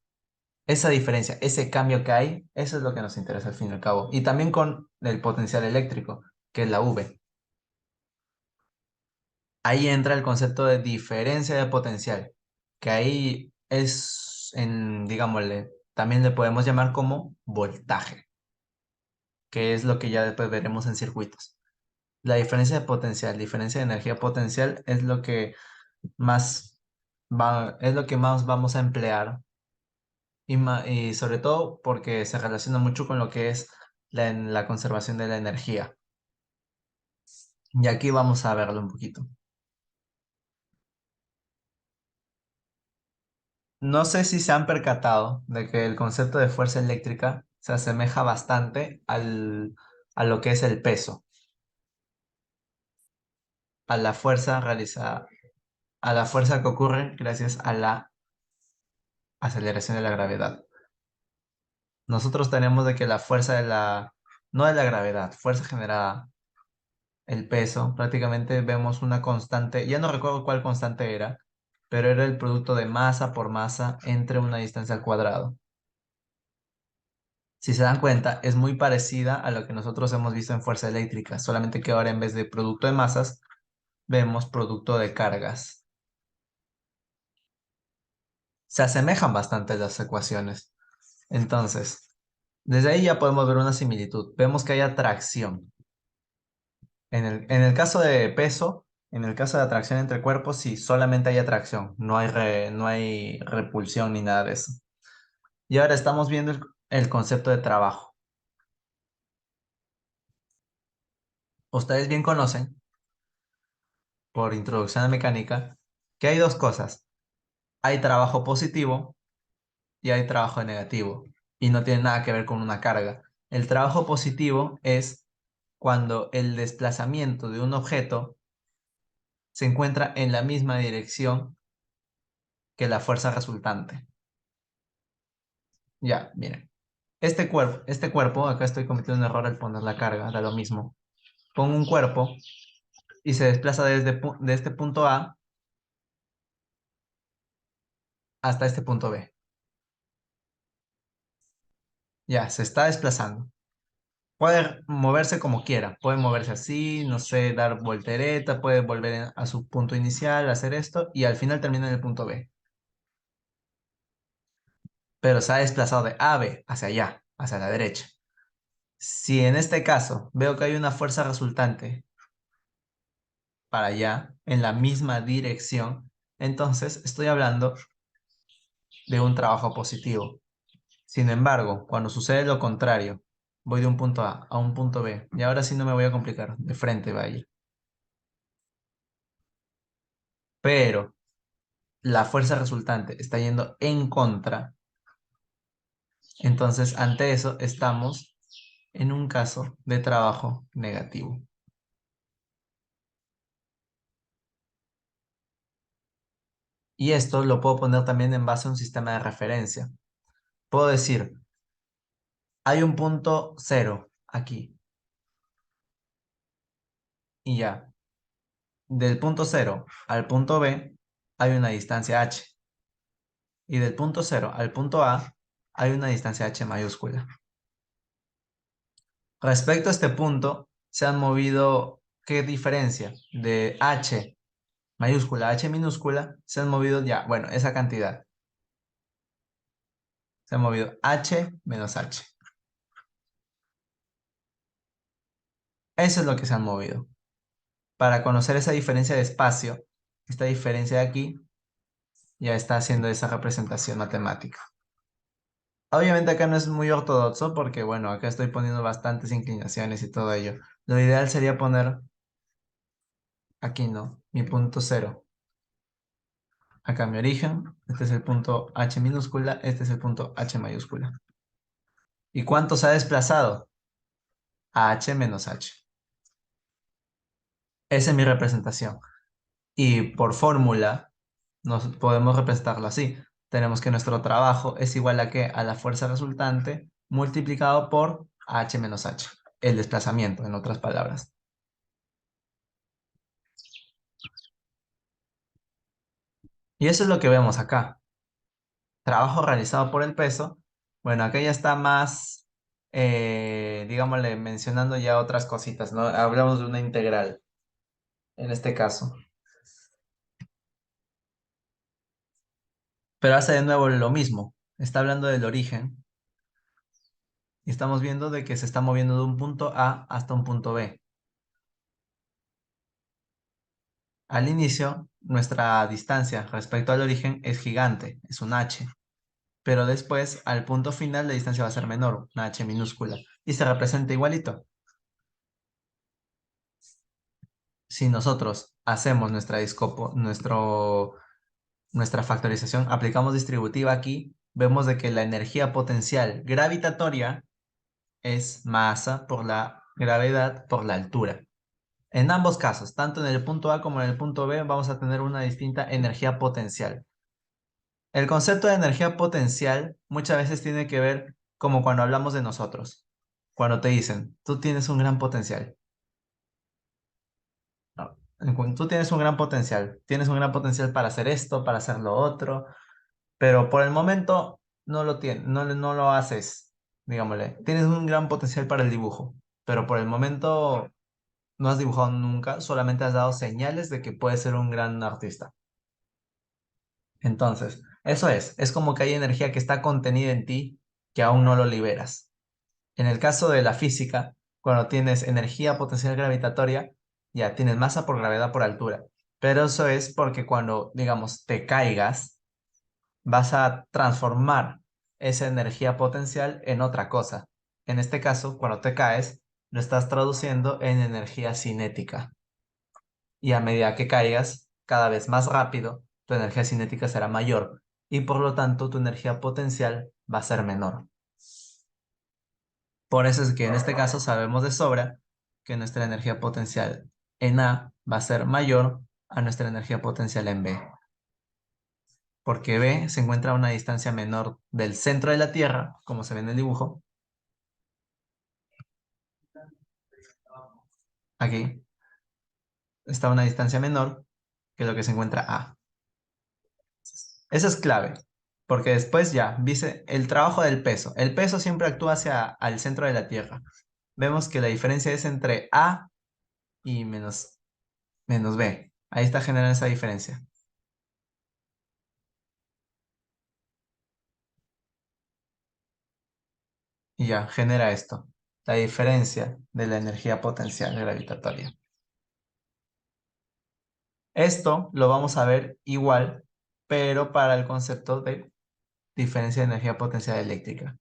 Speaker 1: Esa diferencia, ese cambio que hay, eso es lo que nos interesa al fin y al cabo. Y también con el potencial eléctrico, que es la V. Ahí entra el concepto de diferencia de potencial, que ahí es, digámosle, también le podemos llamar como voltaje, que es lo que ya después veremos en circuitos. La diferencia de potencial, diferencia de energía potencial es lo que más es lo que más vamos a emplear y sobre todo porque se relaciona mucho con lo que es la conservación de la energía. Y aquí vamos a verlo un poquito. No sé si se han percatado de que el concepto de fuerza eléctrica se asemeja bastante a lo que es el peso, a la fuerza realizada, a la fuerza que ocurre gracias a la aceleración de la gravedad. Nosotros tenemos de que la fuerza no de la gravedad, fuerza generada, el peso, prácticamente vemos una constante, ya no recuerdo cuál constante era, pero era el producto de masa por masa entre una distancia al cuadrado. Si se dan cuenta, es muy parecida a lo que nosotros hemos visto en fuerza eléctrica, solamente que ahora en vez de producto de masas, vemos producto de cargas. Se asemejan bastante las ecuaciones. Entonces, desde ahí ya podemos ver una similitud. Vemos que hay atracción. En el caso de peso, en el caso de atracción entre cuerpos, sí, solamente hay atracción, no hay repulsión ni nada de eso. Y ahora estamos viendo el concepto de trabajo. Ustedes bien conocen, por introducción a mecánica, que hay dos cosas. Hay trabajo positivo y hay trabajo negativo. Y no tiene nada que ver con una carga. El trabajo positivo es cuando el desplazamiento de un objeto se encuentra en la misma dirección que la fuerza resultante. Ya, miren. Este cuerpo, acá estoy cometiendo un error al poner la carga, da lo mismo. Pongo un cuerpo y se desplaza de este punto A hasta este punto B. Ya, se está desplazando. Puede moverse como quiera, puede moverse así, no sé, dar voltereta, puede volver a su punto inicial, hacer esto y al final termina en el punto B. Pero se ha desplazado de A a B hacia allá, hacia la derecha. Si en este caso veo que hay una fuerza resultante para allá, en la misma dirección, entonces estoy hablando de un trabajo positivo. Sin embargo, cuando sucede lo contrario, voy de un punto A un punto B, y ahora sí no me voy a complicar, de frente va a ir. Pero la fuerza resultante está yendo en contra, entonces ante eso estamos en un caso de trabajo negativo. Y esto lo puedo poner también en base a un sistema de referencia. Puedo decir, hay un punto cero aquí, y ya. Del punto cero al punto B hay una distancia h. Y del punto cero al punto A hay una distancia h mayúscula. Respecto a este punto, se han movido, ¿qué diferencia? De h mayúscula a h minúscula, se han movido ya, bueno, esa cantidad. Se ha movido h menos h. Eso es lo que se han movido. Para conocer esa diferencia de espacio, esta diferencia de aquí, ya está haciendo esa representación matemática. Obviamente acá no es muy ortodoxo porque, bueno, acá estoy poniendo bastantes inclinaciones y todo ello. Lo ideal sería poner aquí, ¿no? Mi punto cero. Acá mi origen. Este es el punto H minúscula. Este es el punto H mayúscula. ¿Y cuánto se ha desplazado? A H menos H. Esa es mi representación. Y por fórmula, nos podemos representarlo así. Tenemos que nuestro trabajo es igual a ¿qué? A la fuerza resultante multiplicado por H menos H. El desplazamiento, en otras palabras. Y eso es lo que vemos acá. Trabajo realizado por el peso. Bueno, acá ya está más, digámosle, mencionando ya otras cositas, ¿no? Hablamos de una integral, en este caso. Pero hace de nuevo lo mismo. Está hablando del origen. Y estamos viendo de que se está moviendo de un punto A hasta un punto B. Al inicio, nuestra distancia respecto al origen es gigante, es un h, pero después, al punto final, la distancia va a ser menor, una h minúscula, y se representa igualito. Si nosotros hacemos nuestra factorización, aplicamos distributiva aquí, vemos de que la energía potencial gravitatoria es masa por la gravedad por la altura. En ambos casos, tanto en el punto A como en el punto B, vamos a tener una distinta energía potencial. El concepto de energía potencial muchas veces tiene que ver como cuando hablamos de nosotros. Cuando te dicen, tú tienes un gran potencial. No, tú tienes un gran potencial para hacer esto, para hacer lo otro, pero por el momento no lo tienes, no lo haces, digámosle. Tienes un gran potencial para el dibujo, pero por el momento no has dibujado nunca, solamente has dado señales de que puedes ser un gran artista. Entonces, eso es como que hay energía que está contenida en ti que aún no lo liberas. En el caso de la física, cuando tienes energía potencial gravitatoria, ya tienes masa por gravedad por altura. Pero eso es porque cuando, digamos, te caigas, vas a transformar esa energía potencial en otra cosa. En este caso, cuando te caes, lo estás traduciendo en energía cinética. Y a medida que caigas cada vez más rápido, tu energía cinética será mayor y por lo tanto tu energía potencial va a ser menor. Por eso es que en este caso sabemos de sobra que nuestra energía potencial en A va a ser mayor a nuestra energía potencial en B, porque B se encuentra a una distancia menor del centro de la Tierra, como se ve en el dibujo, aquí está a una distancia menor que lo que se encuentra A. Eso es clave, porque después ya, dice el trabajo del peso. El peso siempre actúa hacia al centro de la Tierra. Vemos que la diferencia es entre A y menos B. Ahí está generando esa diferencia. Y ya, genera esto, la diferencia de la energía potencial gravitatoria. Esto lo vamos a ver igual, pero para el concepto de diferencia de energía potencial eléctrica.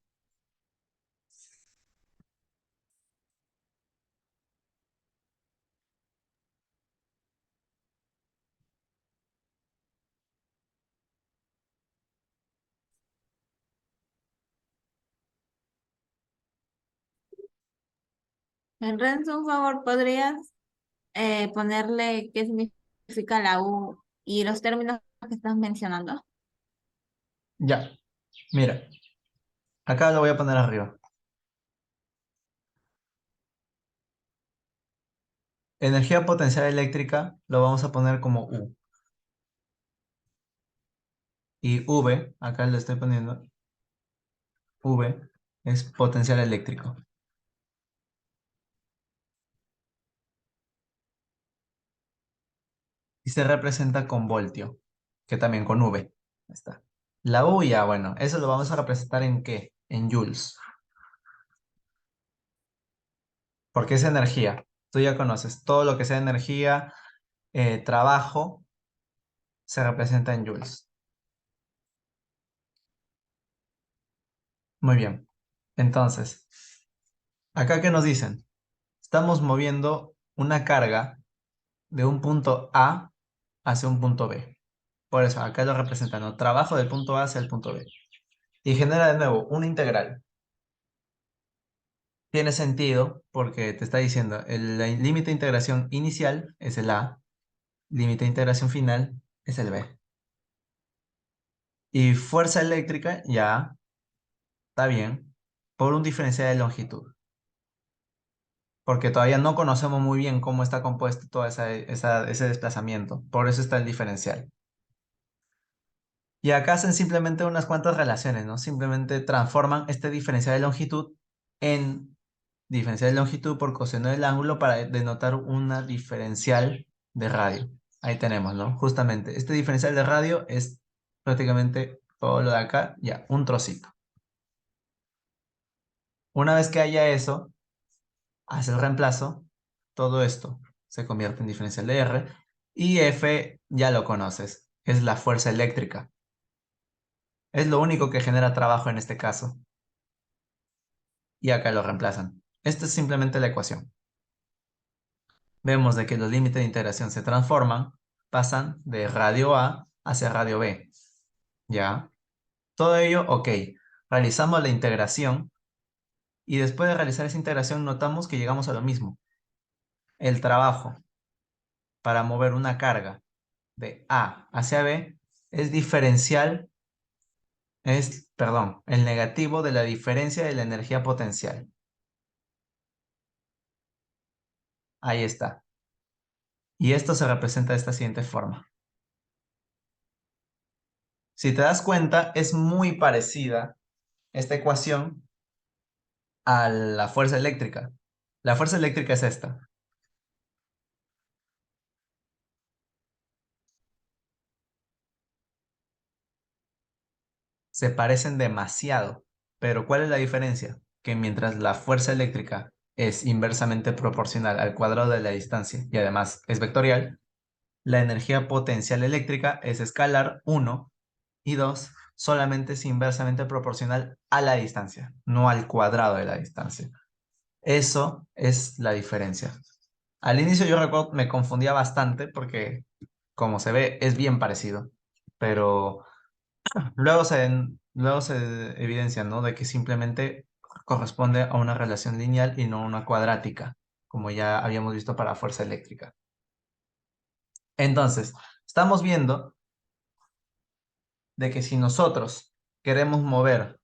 Speaker 2: Renzo, un favor, ¿podrías ponerle qué significa la U y los términos que estás mencionando?
Speaker 1: Ya, mira, acá lo voy a poner arriba. Energía potencial eléctrica lo vamos a poner como U. Y V, acá le estoy poniendo, V es potencial eléctrico. Y se representa con voltio, que también con V. Ahí está. La U ya, bueno, eso lo vamos a representar en ¿qué? En joules. Porque es energía. Tú ya conoces, todo lo que sea energía, trabajo, se representa en joules. Muy bien. Entonces, acá ¿qué nos dicen? Estamos moviendo una carga de un punto A hacia un punto B. Por eso, acá lo representan, ¿no? Trabajo del punto A hacia el punto B. Y genera de nuevo una integral. Tiene sentido porque te está diciendo, el límite de integración inicial es el A, límite de integración final es el B. Y fuerza eléctrica, ya, está bien, por un diferencial de longitud. Porque todavía no conocemos muy bien cómo está compuesto todo ese desplazamiento. Por eso está el diferencial. Y acá hacen simplemente unas cuantas relaciones, ¿no? Simplemente transforman este diferencial de longitud en diferencial de longitud por coseno del ángulo para denotar una diferencial de radio. Ahí tenemos, ¿no? Justamente, este diferencial de radio es prácticamente todo lo de acá, ya, un trocito. Una vez que haya eso, hace el reemplazo, todo esto se convierte en diferencial de R Y F ya lo conoces, es la fuerza eléctrica. Es lo único que genera trabajo en este caso. Y acá lo reemplazan. Esta es simplemente la ecuación. Vemos de que los límites de integración se transforman, pasan de radio A hacia radio B. ¿Ya? Todo ello, ok. Realizamos la integración y después de realizar esa integración notamos que llegamos a lo mismo. El trabajo para mover una carga de A hacia B es diferencial, perdón, el negativo de la diferencia de la energía potencial. Ahí está. Y esto se representa de esta siguiente forma. Si te das cuenta, es muy parecida esta ecuación a la fuerza eléctrica. La fuerza eléctrica es esta. Se parecen demasiado, pero ¿cuál es la diferencia? Que mientras la fuerza eléctrica es inversamente proporcional al cuadrado de la distancia y además es vectorial, la energía potencial eléctrica es escalar 1 y 2 solamente es inversamente proporcional a la distancia, no al cuadrado de la distancia. Eso es la diferencia. Al inicio yo recuerdo me confundía bastante porque como se ve es bien parecido, pero luego se evidencia, ¿no? De que simplemente corresponde a una relación lineal y no una cuadrática, como ya habíamos visto para fuerza eléctrica. Entonces, estamos viendo de que si nosotros queremos mover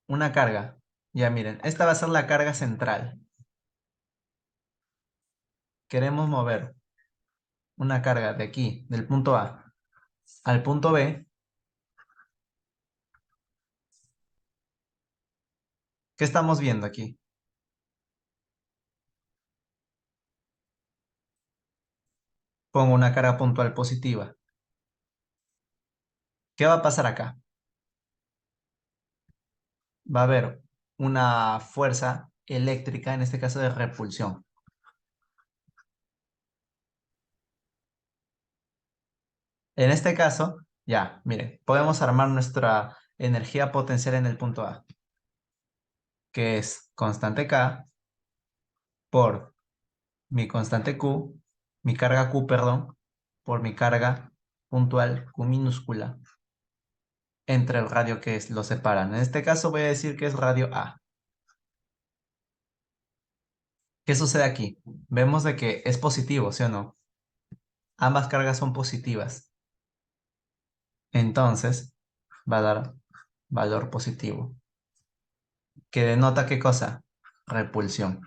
Speaker 1: una carga, ya miren, esta va a ser la carga central. Queremos mover una carga de aquí, del punto A al punto B. ¿Qué estamos viendo aquí? Pongo una carga puntual positiva. ¿Qué va a pasar acá? Va a haber una fuerza eléctrica, en este caso de repulsión. En este caso, ya, miren, podemos armar nuestra energía potencial en el punto A, que es constante K por mi constante Q, mi carga Q, perdón, por mi carga puntual Q minúscula, entre el radio que lo separan. En este caso voy a decir que es radio A. ¿Qué sucede aquí? Vemos de que es positivo, ¿sí o no? Ambas cargas son positivas. Entonces, va a dar valor positivo. ¿Que denota qué cosa? Repulsión.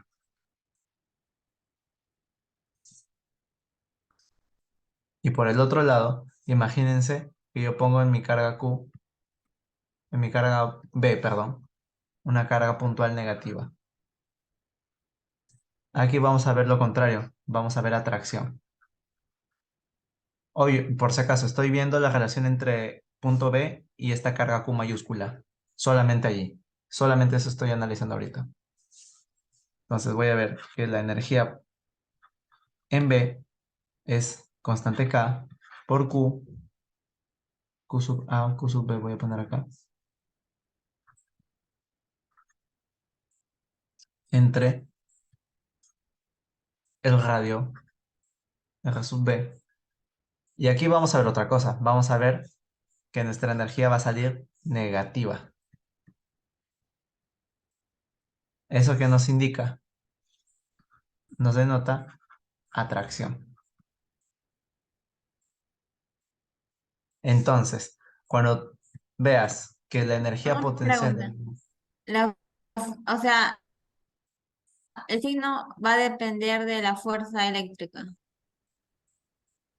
Speaker 1: Y por el otro lado, imagínense que yo pongo en mi carga Q, en mi carga B, perdón, una carga puntual negativa. Aquí vamos a ver lo contrario, vamos a ver atracción. Hoy, por si acaso, estoy viendo la relación entre punto B y esta carga Q mayúscula. Solamente allí. Solamente eso estoy analizando ahorita. Entonces voy a ver que la energía en B es constante K por Q, Q sub A, Q sub B voy a poner acá, entre el radio R sub B. Y aquí vamos a ver otra cosa. Vamos a ver que nuestra energía va a salir negativa. ¿Eso qué nos indica? Nos denota atracción. Entonces, cuando veas que la energía
Speaker 2: Una
Speaker 1: potencial...
Speaker 2: pregunta. La, o sea, el signo va a depender de la fuerza eléctrica.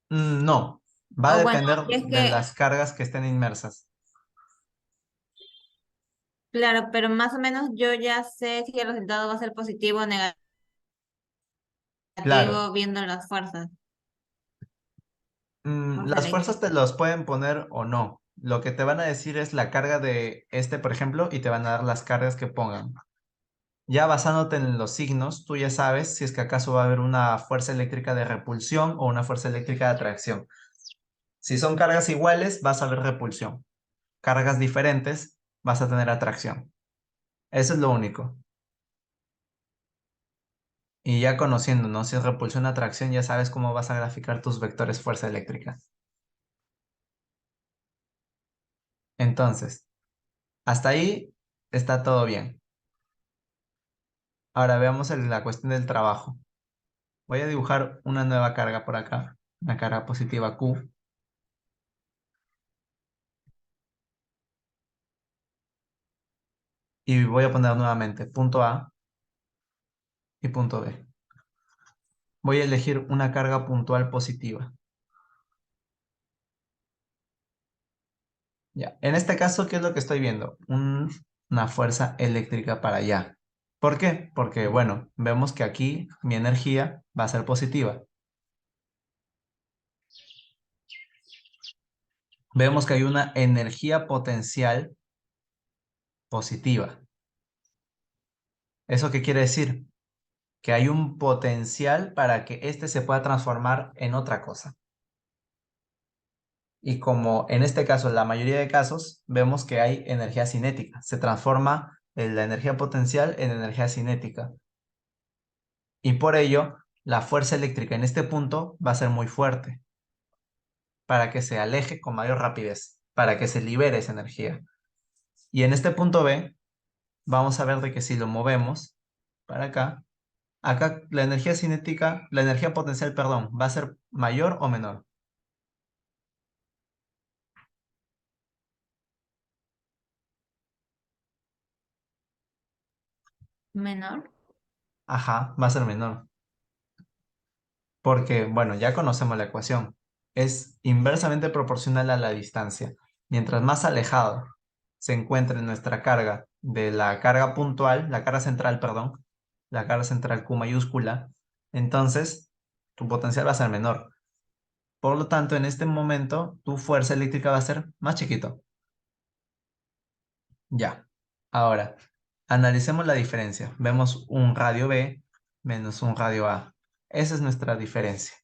Speaker 1: No, va a
Speaker 2: O bueno,
Speaker 1: depender
Speaker 2: si es
Speaker 1: de
Speaker 2: que,
Speaker 1: las cargas que estén inmersas.
Speaker 2: claro, pero más o menos yo ya sé si el resultado va a ser positivo o
Speaker 1: Claro,
Speaker 2: negativo viendo las fuerzas. Fuerza
Speaker 1: las fuerzas
Speaker 2: eléctrica.
Speaker 1: te los pueden poner o no. Lo que te van a decir es la carga de este, por ejemplo, y te van a dar las cargas que pongan. Ya basándote en los signos, tú ya sabes si es que acaso va a haber una fuerza eléctrica de repulsión o una fuerza eléctrica de atracción. Si son cargas iguales, vas a ver repulsión. Cargas diferentes, vas a tener atracción. Eso es lo único. Y ya conociendo, ¿no? Si es repulsión o atracción, ya sabes cómo vas a graficar tus vectores fuerza eléctrica. Entonces, hasta ahí está todo bien. Ahora veamos la cuestión del trabajo. Voy a dibujar una nueva carga por acá, una carga positiva Q, y voy a poner nuevamente punto A y punto B. Voy a elegir una carga puntual positiva. Ya. En este caso, ¿qué es lo que estoy viendo? Una fuerza eléctrica para allá. ¿Por qué? Porque, bueno, vemos que aquí mi energía va a ser positiva. Vemos que hay una energía potencial positiva. ¿Eso qué quiere decir? Que hay un potencial para que éste se pueda transformar en otra cosa. Y como en este caso, en la mayoría de casos, vemos que hay energía cinética. Se transforma la energía potencial en energía cinética. Y por ello, la fuerza eléctrica en este punto va a ser muy fuerte para que se aleje con mayor rapidez, para que se libere esa energía. Y en este punto B, vamos a ver de que si lo movemos para acá, acá la energía cinética, la energía potencial, perdón, va a ser mayor o menor.
Speaker 2: Menor.
Speaker 1: Ajá, va a ser menor. Porque, bueno, ya conocemos la ecuación. Es inversamente proporcional a la distancia. Mientras más alejado se encuentre nuestra carga de la carga puntual, la carga central, perdón, la carga central Q mayúscula, entonces tu potencial va a ser menor. Por lo tanto, en este momento, tu fuerza eléctrica va a ser más chiquito. Ya. Ahora, analicemos la diferencia. Vemos un radio B menos un radio A. Esa es nuestra diferencia.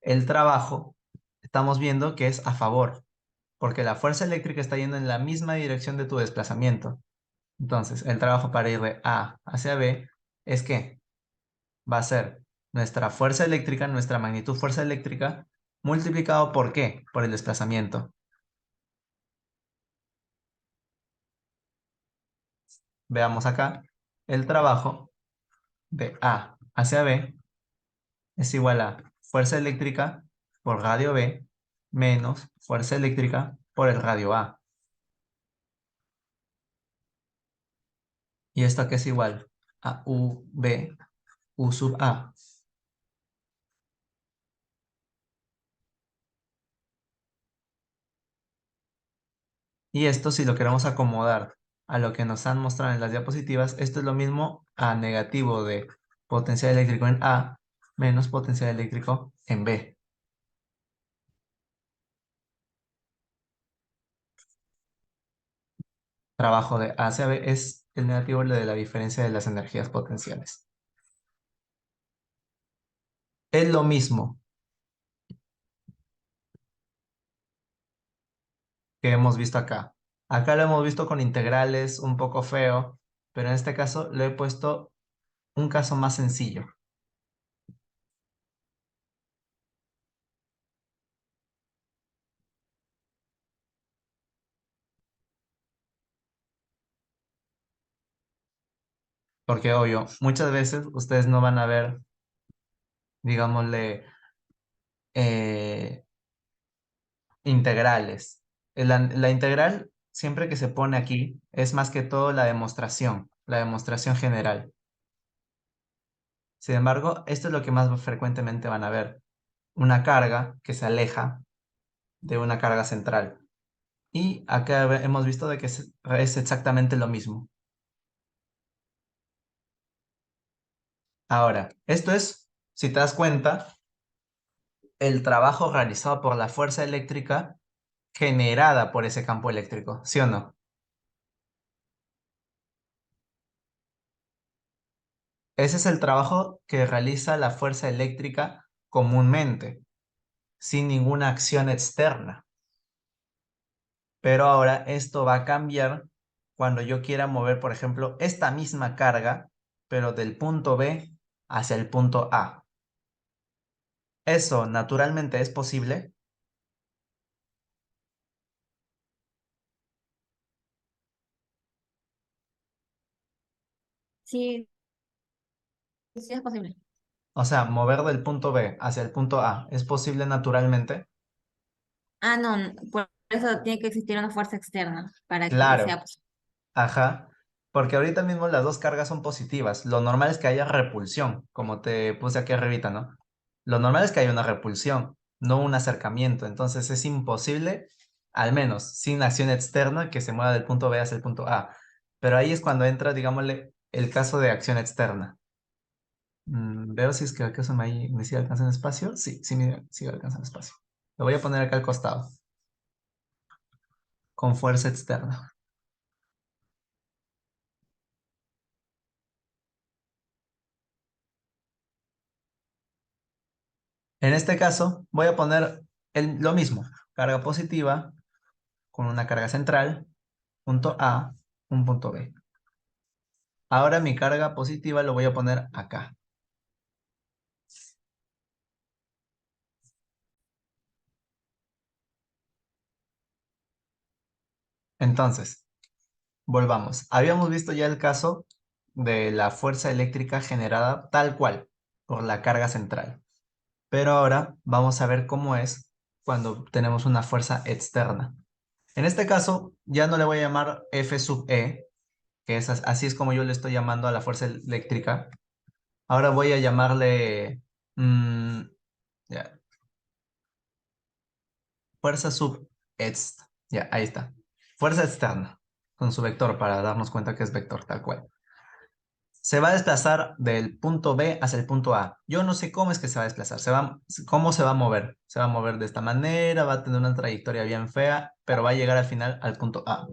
Speaker 1: El trabajo, estamos viendo que es a favor, porque la fuerza eléctrica está yendo en la misma dirección de tu desplazamiento. Entonces, el trabajo para ir de A hacia B es que va a ser nuestra fuerza eléctrica, nuestra magnitud fuerza eléctrica, multiplicado por ¿qué? Por el desplazamiento. Veamos acá, el trabajo de A hacia B es igual a fuerza eléctrica por radio B menos fuerza eléctrica por el radio A. ¿Y esto qué es igual? A UB, U sub A. Y esto, si lo queremos acomodar a lo que nos han mostrado en las diapositivas, esto es lo mismo a negativo de potencial eléctrico en A menos potencial eléctrico en B. Trabajo de A hacia B es el negativo de la diferencia de las energías potenciales. Es lo mismo que hemos visto acá. Acá lo hemos visto con integrales un poco feo, pero en este caso lo he puesto un caso más sencillo. Porque obvio, muchas veces ustedes no van a ver, digámosle, eh, integrales. La integral, siempre que se pone aquí, es más que todo la demostración general. Sin embargo, esto es lo que más frecuentemente van a ver. Una carga que se aleja de una carga central. Y acá hemos visto de que es exactamente lo mismo. Ahora, esto es, si te das cuenta, el trabajo realizado por la fuerza eléctrica generada por ese campo eléctrico, ¿sí o no? Ese es el trabajo que realiza la fuerza eléctrica comúnmente, sin ninguna acción externa. Pero ahora esto va a cambiar cuando yo quiera mover, por ejemplo, esta misma carga, pero del punto B hacia el punto A. ¿Eso naturalmente es posible?
Speaker 2: Sí, sí es posible.
Speaker 1: O sea, mover del punto B hacia el punto A, ¿es posible naturalmente?
Speaker 2: Ah, no, por eso tiene que existir una fuerza externa para que sea
Speaker 1: Claro,
Speaker 2: posible.
Speaker 1: ajá, porque ahorita mismo las dos cargas son positivas. Lo normal es que haya repulsión, como te puse aquí arribita, ¿no? Lo normal es que haya una repulsión, no un acercamiento. Entonces es imposible, al menos sin acción externa, que se mueva del punto B hacia el punto A. Pero ahí es cuando entra, digámosle, el caso de acción externa. Veo si es que acaso me sigue alcanzando espacio. Sí, sí me sigue alcanzando espacio. Lo voy a poner acá al costado, con fuerza externa. En este caso, voy a poner lo mismo, carga positiva con una carga central, punto A, un punto B. Ahora mi carga positiva lo voy a poner acá. Entonces, volvamos. Habíamos visto ya el caso de la fuerza eléctrica generada tal cual por la carga central. Pero ahora vamos a ver cómo es cuando tenemos una fuerza externa. En este caso, ya no le voy a llamar F sub E, que es así es como yo le estoy llamando a la fuerza eléctrica. Ahora voy a llamarle mm, ya, fuerza sub ext. Ya, ahí está. Fuerza externa, con su vector para darnos cuenta que es vector tal cual. Se va a desplazar del punto B hacia el punto A. Yo no sé cómo es que se va a desplazar, cómo se va a mover. Se va a mover de esta manera, va a tener una trayectoria bien fea, pero va a llegar al final al punto A.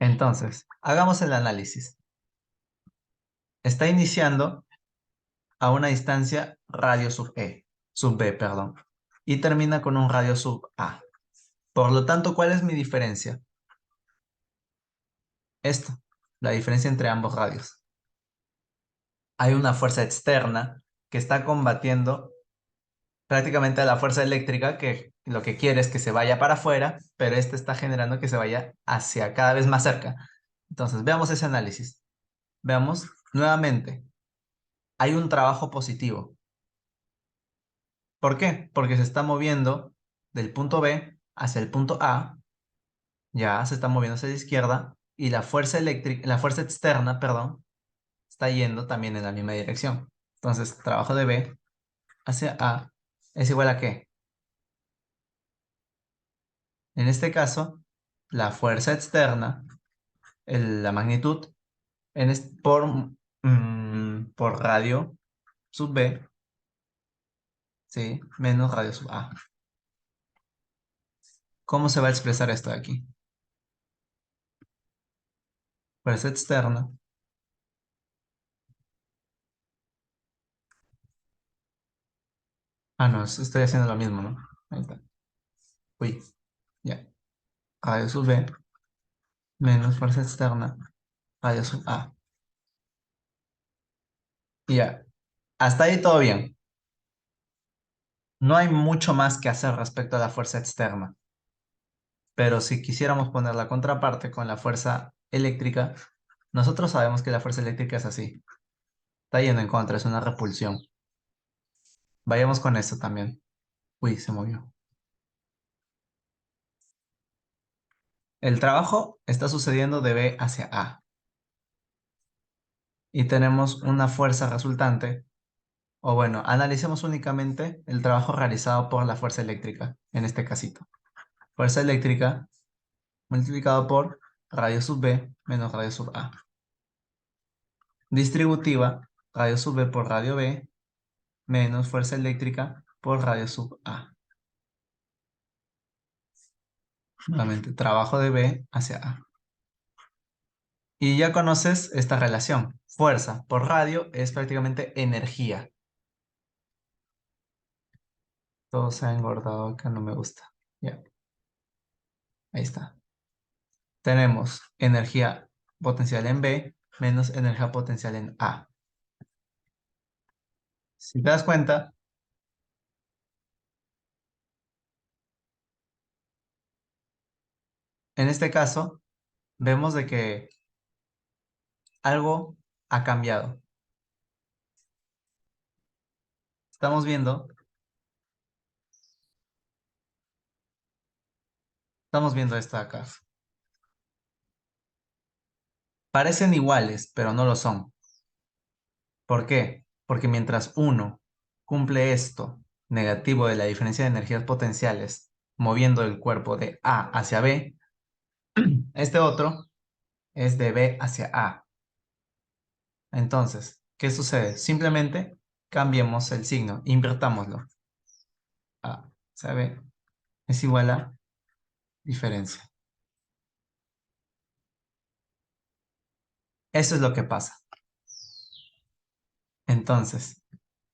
Speaker 1: Entonces, hagamos el análisis. Está iniciando a una distancia radio sub B, perdón, y termina con un radio sub A. Por lo tanto, ¿cuál es mi diferencia? Esto, la diferencia entre ambos radios. Hay una fuerza externa que está combatiendo prácticamente a la fuerza eléctrica que lo que quiere es que se vaya para afuera, pero este está generando que se vaya hacia cada vez más cerca. Entonces, veamos ese análisis. Veamos nuevamente, hay un trabajo positivo. ¿Por qué? Porque se está moviendo del punto B hacia el punto A, ya se está moviendo hacia la izquierda, y la fuerza eléctrica, la fuerza externa, perdón, está yendo también en la misma dirección. Entonces, trabajo de B hacia A es igual a ¿qué? En este caso, la fuerza externa, la magnitud, por radio sub B, ¿sí? Menos radio sub A. ¿Cómo se va a expresar esto de aquí? Fuerza externa. Ah, no, estoy haciendo lo mismo, ¿no? Ahí está. Uy, ya. Radio sub B menos fuerza externa, radio sub A. Y ya. Hasta ahí todo bien. No hay mucho más que hacer respecto a la fuerza externa. Pero si quisiéramos poner la contraparte con la fuerza eléctrica, nosotros sabemos que la fuerza eléctrica es así. Está yendo en contra, es una repulsión. Vayamos con esto también. Uy, se movió. El trabajo está sucediendo de B hacia A. Y tenemos una fuerza resultante. O bueno, analicemos únicamente el trabajo realizado por la fuerza eléctrica, en este casito. Fuerza eléctrica multiplicado por radio sub B menos radio sub A. Distributiva, radio sub B por radio B menos fuerza eléctrica por radio sub A. Nuevamente, trabajo de B hacia A. Y ya conoces esta relación. Fuerza por radio es prácticamente energía. Todo se ha engordado acá, no me gusta. Ya, ahí está. Tenemos energía potencial en B menos energía potencial en A. Si te das cuenta, en este caso, vemos de que algo ha cambiado. Estamos viendo esto acá. Parecen iguales, pero no lo son. ¿Por qué? Porque mientras uno cumple esto negativo de la diferencia de energías potenciales, moviendo el cuerpo de A hacia B, este otro es de B hacia A. Entonces, ¿qué sucede? Simplemente cambiemos el signo, invertámoslo. A hacia B es igual a diferencia. Eso es lo que pasa. Entonces,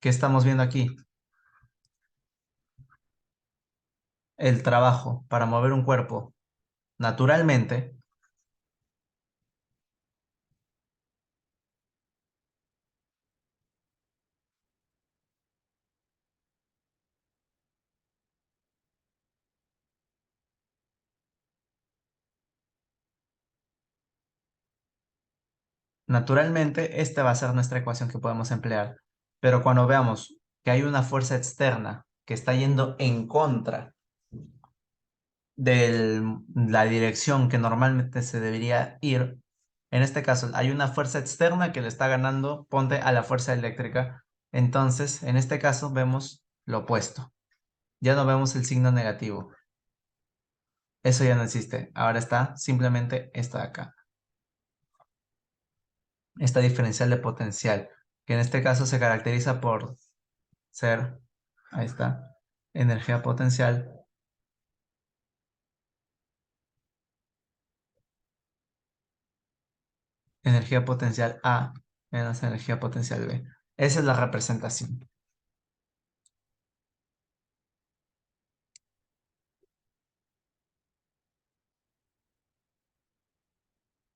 Speaker 1: ¿qué estamos viendo aquí? El trabajo para mover un cuerpo naturalmente. Naturalmente, esta va a ser nuestra ecuación que podemos emplear. Pero cuando veamos que hay una fuerza externa que está yendo en contra de la dirección que normalmente se debería ir, en este caso hay una fuerza externa que le está ganando, ponte a la fuerza eléctrica. Entonces, en este caso vemos lo opuesto. Ya no vemos el signo negativo. Eso ya no existe. Ahora está simplemente esto de acá. Esta diferencial de potencial, que en este caso se caracteriza por ser, ahí está, energía potencial A menos energía potencial B. Esa es la representación.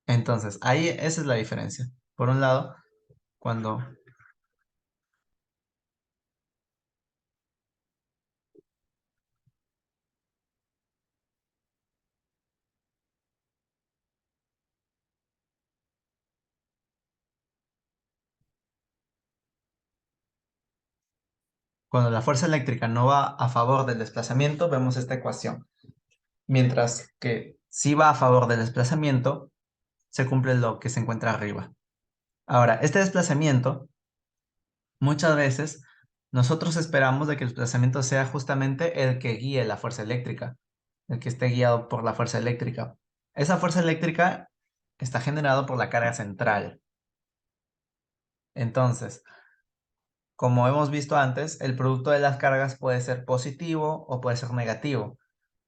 Speaker 1: Entonces, ahí esa es la diferencia. Por un lado, cuando, cuando la fuerza eléctrica no va a favor del desplazamiento, vemos esta ecuación. Mientras que si va a favor del desplazamiento, se cumple lo que se encuentra arriba. Ahora, este desplazamiento, muchas veces, nosotros esperamos de que el desplazamiento sea justamente el que guíe la fuerza eléctrica, el que esté guiado por la fuerza eléctrica. Esa fuerza eléctrica está generada por la carga central. Entonces, como hemos visto antes, el producto de las cargas puede ser positivo o puede ser negativo.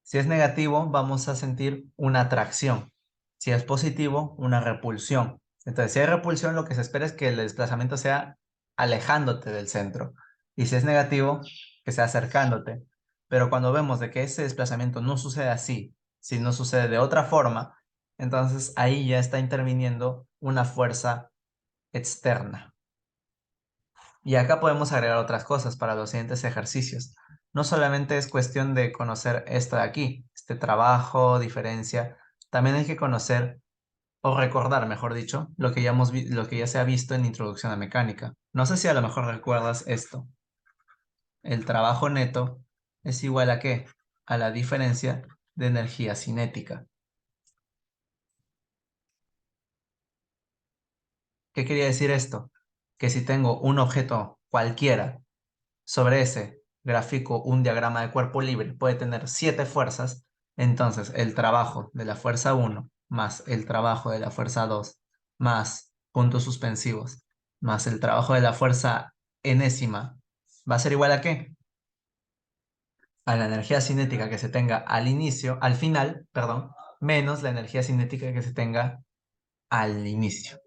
Speaker 1: Si es negativo, vamos a sentir una atracción. Si es positivo, una repulsión. Entonces, si hay repulsión, lo que se espera es que el desplazamiento sea alejándote del centro. Y si es negativo, que sea acercándote. Pero cuando vemos de que ese desplazamiento no sucede así, si no sucede de otra forma, entonces ahí ya está interviniendo una fuerza externa. Y acá podemos agregar otras cosas para los siguientes ejercicios. No solamente es cuestión de conocer esto de aquí, este trabajo, diferencia, también hay que conocer o recordar, mejor dicho, lo que ya se ha visto en Introducción a Mecánica. No sé si a lo mejor recuerdas esto. El trabajo neto es igual a ¿qué? A la diferencia de energía cinética. ¿Qué quería decir esto? Que si tengo un objeto cualquiera, sobre ese gráfico un diagrama de cuerpo libre puede tener 7 fuerzas, entonces el trabajo de la fuerza 1 más el trabajo de la fuerza 2 más puntos suspensivos más el trabajo de la fuerza enésima va a ser igual a ¿qué? A la energía cinética que se tenga al inicio, al final, perdón, menos la energía cinética que se tenga al inicio.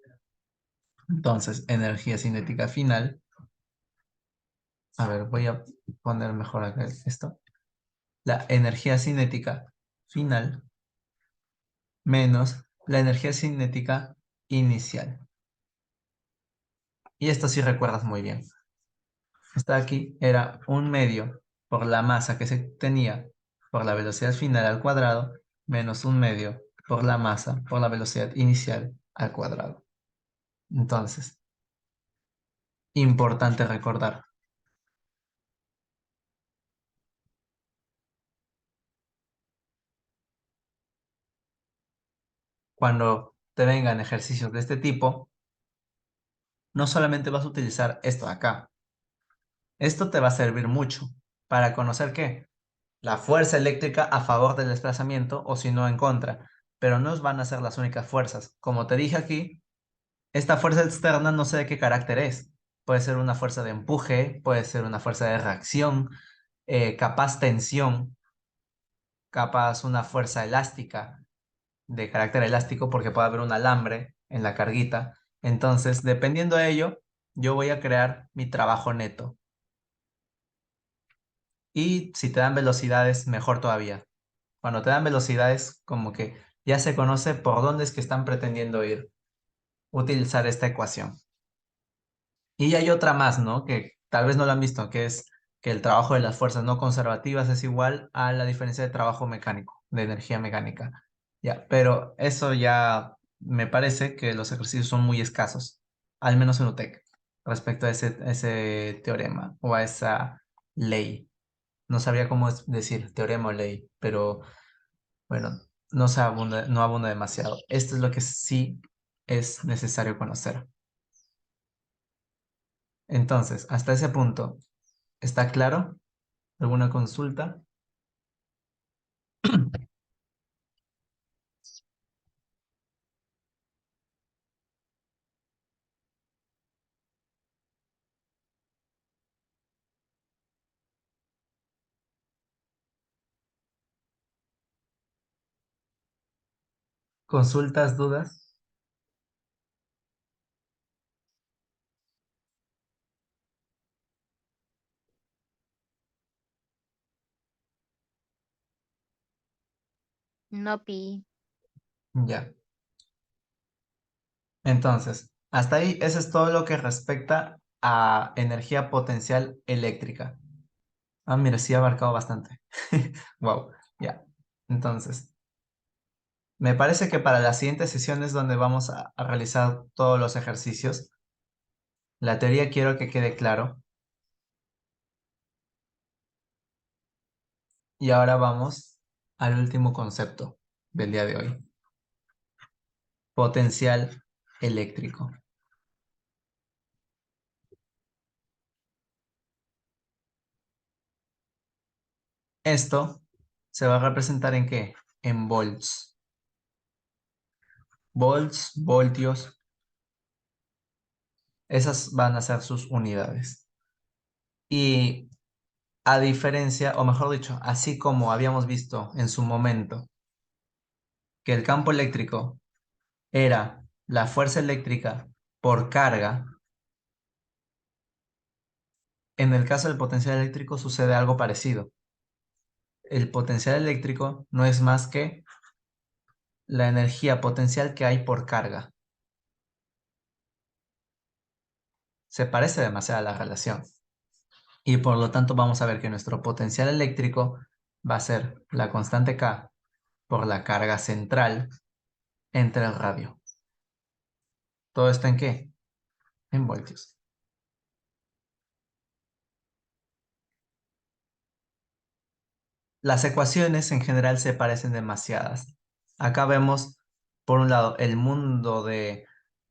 Speaker 1: Entonces, energía cinética final. A ver, voy a poner mejor acá esto. La energía cinética final menos la energía cinética inicial. Y esto sí recuerdas muy bien. Esta aquí era un medio por la masa que se tenía por la velocidad final al cuadrado menos un medio por la masa por la velocidad inicial al cuadrado. Entonces, importante recordar. Cuando te vengan ejercicios de este tipo, no solamente vas a utilizar esto de acá. Esto te va a servir mucho para conocer qué, la fuerza eléctrica a favor del desplazamiento o si no en contra, pero no van a ser las únicas fuerzas. Como te dije aquí, esta fuerza externa no sé de qué carácter es. Puede ser una fuerza de empuje, puede ser una fuerza de reacción, capaz tensión, capaz una fuerza elástica, de carácter elástico, porque puede haber un alambre en la carguita. Entonces, dependiendo de ello, yo voy a crear mi trabajo neto. Y si te dan velocidades, mejor todavía. Cuando te dan velocidades, como que ya se conoce por dónde es que están pretendiendo ir, utilizar esta ecuación. Y hay otra más, ¿no? Que tal vez no la han visto, que es que el trabajo de las fuerzas no conservativas es igual a la diferencia de trabajo mecánico, de energía mecánica. Ya, pero eso ya me parece que los ejercicios son muy escasos, al menos en UTEC, respecto a ese teorema o a esa ley. No sabría cómo decir teorema o ley, pero bueno, no abunda demasiado. Esto es lo que sí es necesario conocer. Entonces, hasta ese punto, ¿está claro? ¿Alguna consulta? ¿Consultas, dudas?
Speaker 2: No, pi.
Speaker 1: Ya. Entonces, hasta ahí, eso es todo lo que respecta a energía potencial eléctrica. Ah, mira, sí ha abarcado bastante. Wow, ya. Entonces, me parece que para las siguientes sesiones donde vamos a realizar todos los ejercicios, la teoría quiero que quede claro. Y ahora vamos al último concepto del día de hoy. Potencial eléctrico. Esto se va a representar en ¿qué? En volts. Volts, voltios, esas van a ser sus unidades. Y a diferencia, o mejor dicho, así como habíamos visto en su momento, que el campo eléctrico era la fuerza eléctrica por carga, en el caso del potencial eléctrico sucede algo parecido. El potencial eléctrico no es más que la energía potencial que hay por carga. Se parece demasiado a la relación. Y por lo tanto vamos a ver que nuestro potencial eléctrico va a ser la constante K por la carga central entre el radio. ¿Todo está en qué? En voltios. Las ecuaciones en general se parecen demasiadas. Acá vemos, por un lado, el mundo de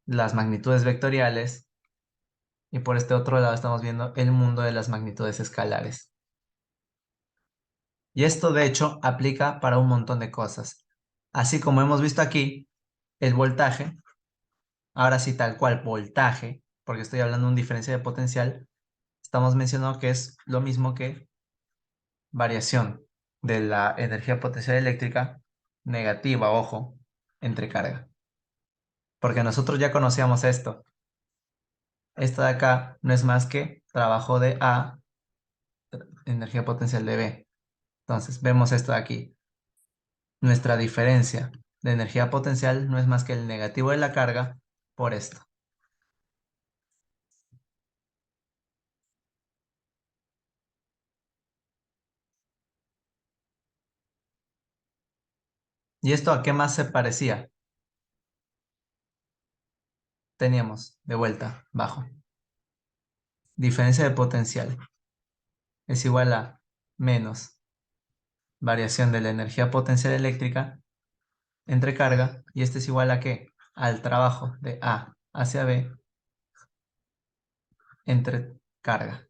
Speaker 1: las magnitudes vectoriales y por este otro lado estamos viendo el mundo de las magnitudes escalares. Y esto de hecho aplica para un montón de cosas. Así como hemos visto aquí, el voltaje, ahora sí tal cual voltaje, porque estoy hablando de un diferencia de potencial, estamos mencionando que es lo mismo que variación de la energía potencial eléctrica negativa, ojo, entre carga. porque nosotros ya conocíamos esto. Esto de acá no es más que trabajo de A, energía potencial de B. Entonces, vemos esto de aquí. Nuestra diferencia de energía potencial no es más que el negativo de la carga por esto. ¿Y esto a qué más se parecía? Teníamos, de vuelta, bajo. Diferencia de potencial es igual a menos variación de la energía potencial eléctrica entre carga, y este es igual a ¿qué? Al trabajo de A hacia B entre carga.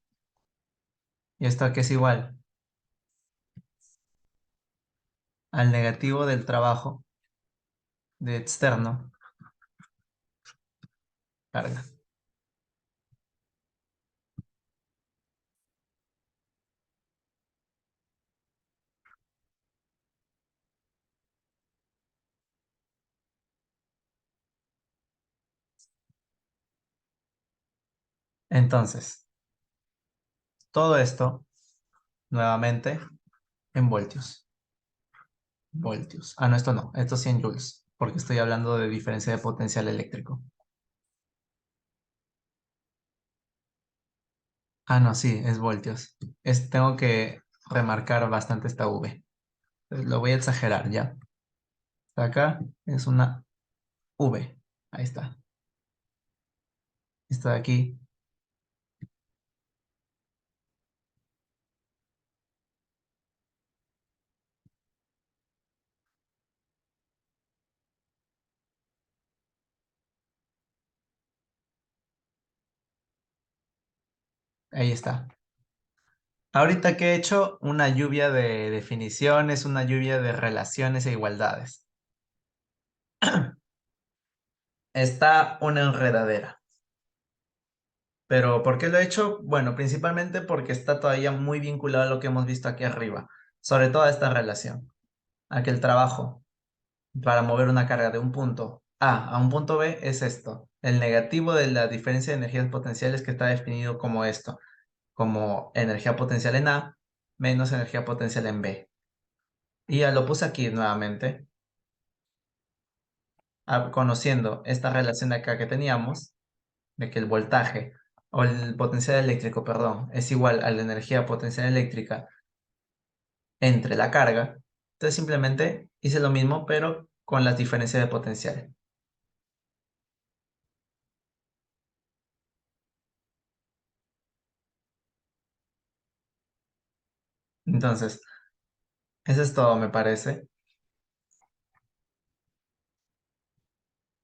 Speaker 1: ¿Y esto a qué es igual? Al negativo del trabajo de externo, carga. Entonces, todo esto, nuevamente, en voltios. Voltios. Ah, no, esto no. Esto sí en joules, porque estoy hablando de diferencia de potencial eléctrico. Ah, no, sí, es voltios. Tengo que remarcar bastante esta V. Entonces, lo voy a exagerar, ¿ya? Acá es una V. Ahí está. Esto de aquí, ahí está. Ahorita que he hecho una lluvia de definiciones, una lluvia de relaciones e igualdades. Está una enredadera. Pero ¿por qué lo he hecho? Bueno, principalmente porque está todavía muy vinculado a lo que hemos visto aquí arriba, sobre toda esta relación, a que el trabajo para mover una carga de un punto A a un punto B es esto. El negativo de la diferencia de energías potenciales que está definido como esto, como energía potencial en A menos energía potencial en B. Y ya lo puse aquí nuevamente, conociendo esta relación de acá que teníamos, de que el voltaje o el potencial eléctrico, perdón, es igual a la energía potencial eléctrica entre la carga. Entonces simplemente hice lo mismo, pero con las diferencias de potencial. Entonces, eso es todo, me parece.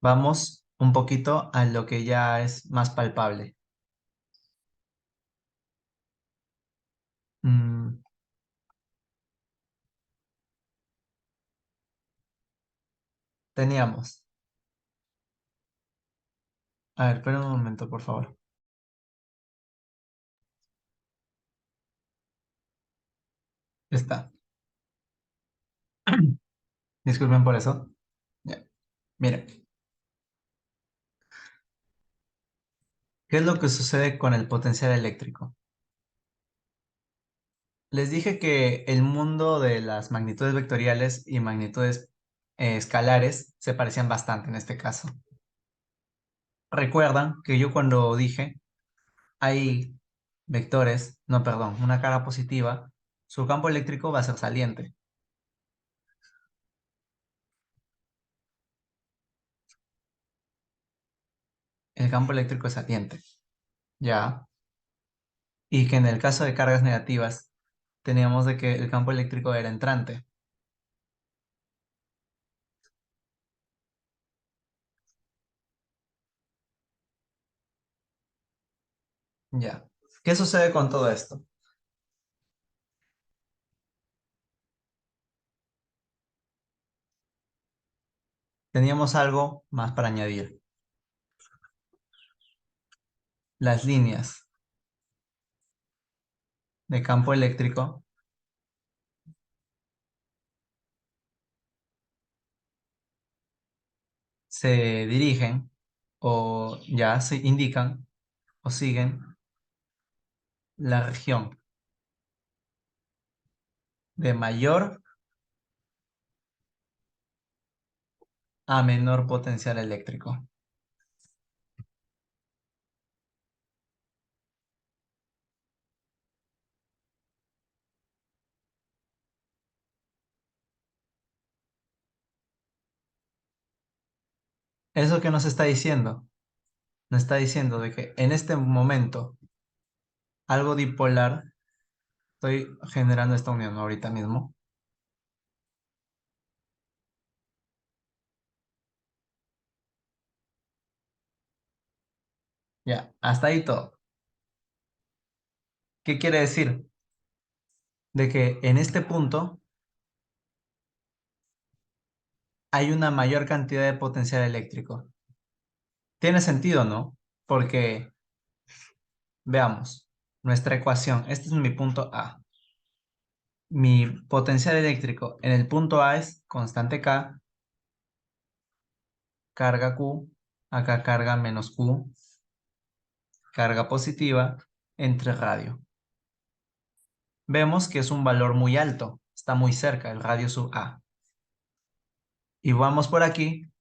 Speaker 1: Vamos un poquito a lo que ya es más palpable. Mm, teníamos. A ver, espera un momento, por favor. Está. Disculpen por eso. Ya. Miren, ¿qué es lo que sucede con el potencial eléctrico? Les dije que el mundo de las magnitudes vectoriales y magnitudes escalares se parecían bastante en este caso. Recuerdan que yo cuando dije hay vectores, no, perdón, una cara positiva, su campo eléctrico va a ser saliente. El campo eléctrico es saliente, ¿ya? Y que en el caso de cargas negativas, teníamos de que el campo eléctrico era entrante, ¿ya? ¿Qué sucede con todo esto? Teníamos algo más para añadir. Las líneas de campo eléctrico se dirigen o ya se indican o siguen la región de mayor a menor potencial eléctrico. ¿Eso qué nos está diciendo? Nos está diciendo de que en este momento algo dipolar, estoy generando esta unión ahorita mismo. Ya, hasta ahí todo. ¿Qué quiere decir? De que en este punto hay una mayor cantidad de potencial eléctrico. Tiene sentido, ¿no? Porque, veamos, nuestra ecuación, este es mi punto A. Mi potencial eléctrico en el punto A es constante K, carga Q, acá carga menos Q, carga positiva entre radio. Vemos que es un valor muy alto, está muy cerca, el radio sub A. Y vamos por aquí,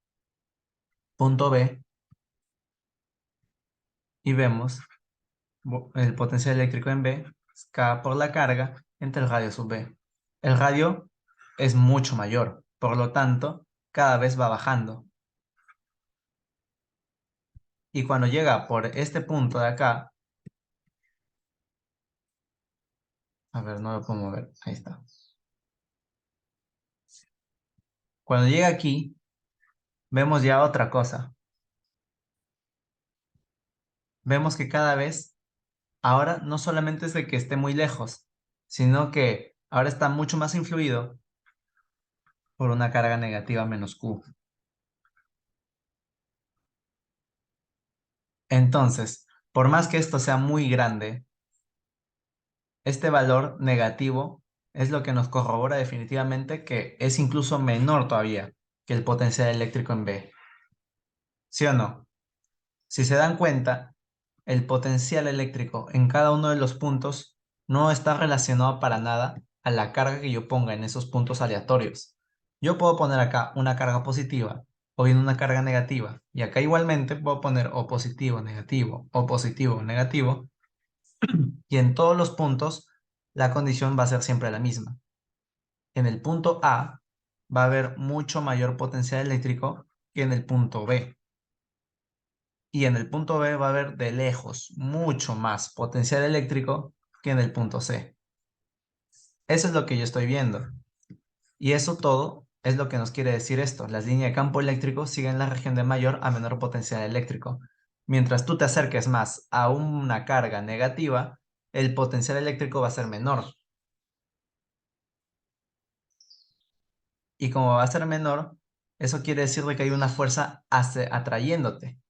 Speaker 1: punto B, y vemos el potencial eléctrico en B, es K por la carga entre el radio sub B. El radio es mucho mayor, por lo tanto, cada vez va bajando. Y cuando llega por este punto de acá, a ver, no lo puedo mover, ahí está. Cuando llega aquí, vemos ya otra cosa. Vemos que cada vez, ahora no solamente es de que esté muy lejos, sino que ahora está mucho más influido por una carga negativa menos Q. Entonces, por más que esto sea muy grande, este valor negativo es lo que nos corrobora definitivamente que es incluso menor todavía que el potencial eléctrico en B. ¿Sí o no? Si se dan cuenta, el potencial eléctrico en cada uno de los puntos no está relacionado para nada a la carga que yo ponga en esos puntos aleatorios. Yo puedo poner acá una carga positiva o bien una carga negativa, y acá igualmente puedo poner o positivo, negativo, y en todos los puntos la condición va a ser siempre la misma. En el punto A va a haber mucho mayor potencial eléctrico que en el punto B. Y en el punto B va a haber de lejos mucho más potencial eléctrico que en el punto C. Eso es lo que yo estoy viendo. Y eso todo es lo que nos quiere decir esto. Las líneas de campo eléctrico siguen la región de mayor a menor potencial eléctrico. Mientras tú te acerques más a una carga negativa, el potencial eléctrico va a ser menor. Y como va a ser menor, eso quiere decir de que hay una fuerza atrayéndote.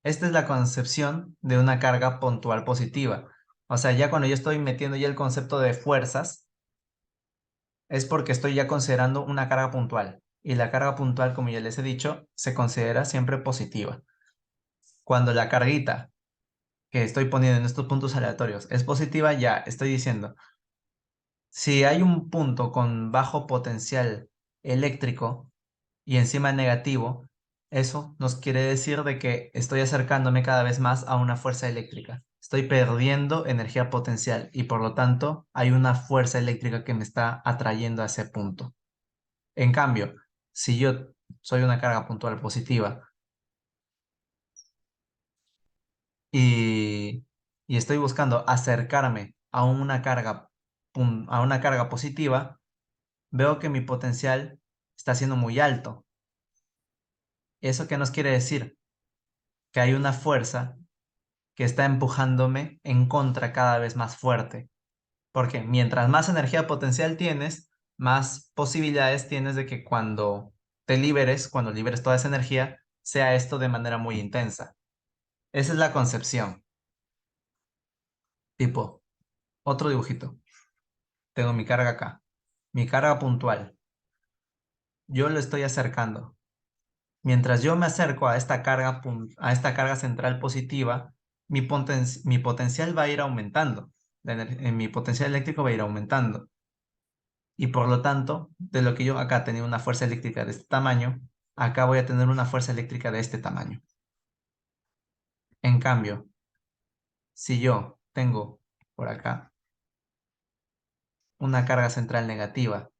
Speaker 1: Esta es la concepción de una carga puntual positiva. O sea, ya cuando yo estoy metiendo ya el concepto de fuerzas, es porque estoy ya considerando una carga puntual. Y la carga puntual, como ya les he dicho, se considera siempre positiva. Cuando la carguita que estoy poniendo en estos puntos aleatorios es positiva, ya estoy diciendo, si hay un punto con bajo potencial eléctrico y encima negativo, eso nos quiere decir de que estoy acercándome cada vez más a una fuerza eléctrica. Estoy perdiendo energía potencial y por lo tanto hay una fuerza eléctrica que me está atrayendo a ese punto. En cambio, si yo soy una carga puntual positiva y, y estoy buscando acercarme a a una carga positiva, veo que mi potencial está siendo muy alto. ¿Eso qué nos quiere decir? Que hay una fuerza que está empujándome en contra cada vez más fuerte. Porque mientras más energía potencial tienes, más posibilidades tienes de que cuando te liberes, cuando liberes toda esa energía, sea esto de manera muy intensa. Esa es la concepción. Tipo, otro dibujito. Tengo mi carga acá. Mi carga puntual. Yo lo estoy acercando. Mientras yo me acerco a esta carga, a esta carga central positiva, mi potencial va a ir aumentando. Mi potencial eléctrico va a ir aumentando. Y por lo tanto, de lo que yo acá tenía una fuerza eléctrica de este tamaño, acá voy a tener una fuerza eléctrica de este tamaño. En cambio, si yo tengo por acá una carga central negativa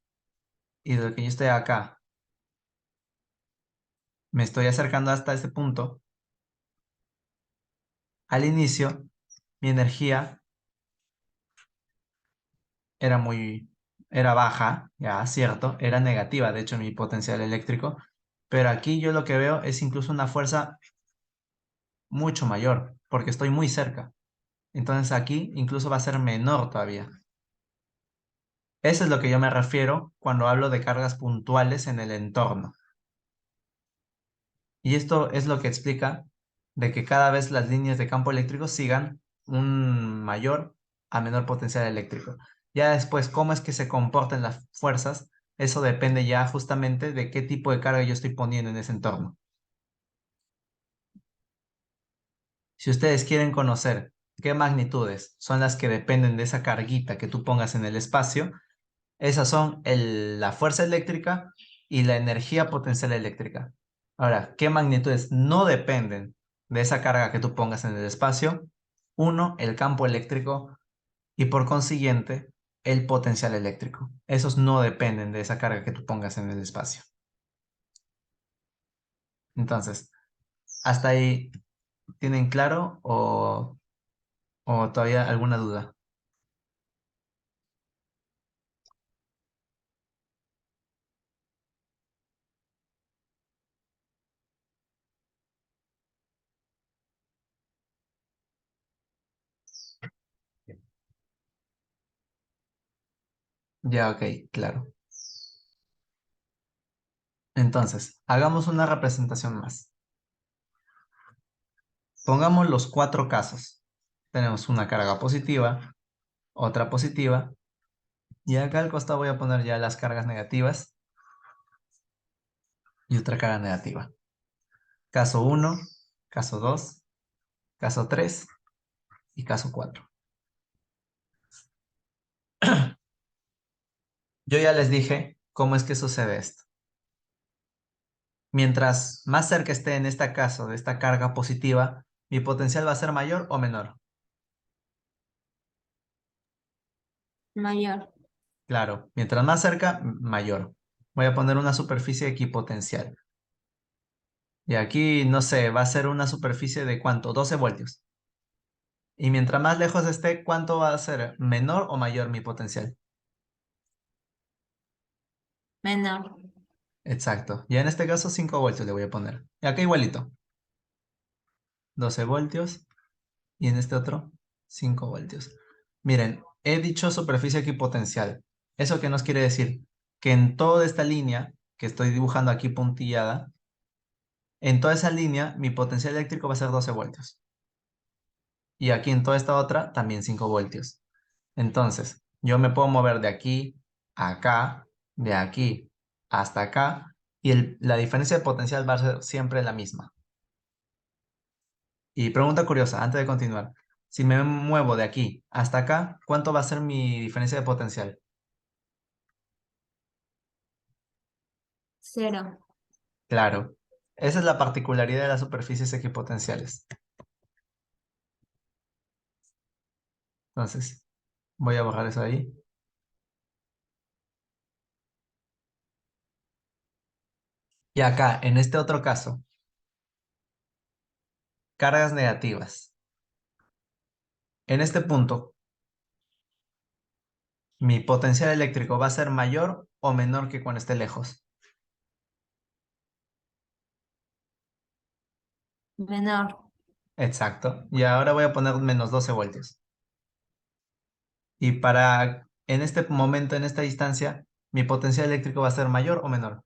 Speaker 1: y de lo que yo estoy acá, me estoy acercando hasta este punto, al inicio, mi energía era era baja, ya, cierto, era negativa, de hecho, mi potencial eléctrico, pero aquí yo lo que veo es incluso una fuerza mucho mayor, porque estoy muy cerca. Entonces aquí incluso va a ser menor todavía. Eso es lo que yo me refiero cuando hablo de cargas puntuales en el entorno. Y esto es lo que explica de que cada vez las líneas de campo eléctrico sigan un mayor a menor potencial eléctrico. Ya después, cómo es que se comportan las fuerzas, eso depende ya justamente de qué tipo de carga yo estoy poniendo en ese entorno. Si ustedes quieren conocer qué magnitudes son las que dependen de esa carguita que tú pongas en el espacio, esas son la fuerza eléctrica y la energía potencial eléctrica. Ahora, ¿qué magnitudes no dependen de esa carga que tú pongas en el espacio? Uno, el campo eléctrico y por consiguiente, el potencial eléctrico. Esos no dependen de esa carga que tú pongas en el espacio. Entonces, ¿hasta ahí tienen claro o todavía alguna duda? Ya, ok, claro. Entonces, hagamos una representación más. Pongamos los cuatro casos. Tenemos una carga positiva, otra positiva, y acá al costado voy a poner ya las cargas negativas y otra carga negativa. Caso 1, caso 2, caso 3 y caso 4. Yo ya les dije cómo es que sucede esto. Mientras más cerca esté en este caso de esta carga positiva, mi potencial va a ser mayor o menor.
Speaker 2: Mayor.
Speaker 1: Claro, mientras más cerca, mayor. Voy a poner una superficie equipotencial. Y aquí, no sé, va a ser una superficie de ¿cuánto? 12 voltios. Y mientras más lejos esté, ¿cuánto va a ser? ¿Menor o mayor mi potencial?
Speaker 2: Menor.
Speaker 1: Exacto. Y en este caso 5 voltios le voy a poner. Y acá igualito. 12 voltios. Y en este otro 5 voltios. Miren, he dicho superficie equipotencial. ¿Eso qué nos quiere decir? Que en toda esta línea que estoy dibujando aquí puntillada, en toda esa línea mi potencial eléctrico va a ser 12 voltios. Y aquí en toda esta otra también 5 voltios. Entonces, yo me puedo mover de aquí a acá, de aquí hasta acá, y la diferencia de potencial va a ser siempre la misma. Y pregunta curiosa, antes de continuar, si me muevo de aquí hasta acá, ¿cuánto va a ser mi diferencia de potencial?
Speaker 2: Cero.
Speaker 1: Claro, esa es la particularidad de las superficies equipotenciales. Entonces, voy a borrar eso ahí. Y acá, en este otro caso, cargas negativas. En este punto, mi potencial eléctrico va a ser mayor o menor que cuando esté lejos.
Speaker 2: Menor.
Speaker 1: Exacto. Y ahora voy a poner menos 12 voltios. Y en este momento, en esta distancia, mi potencial eléctrico va a ser mayor o menor.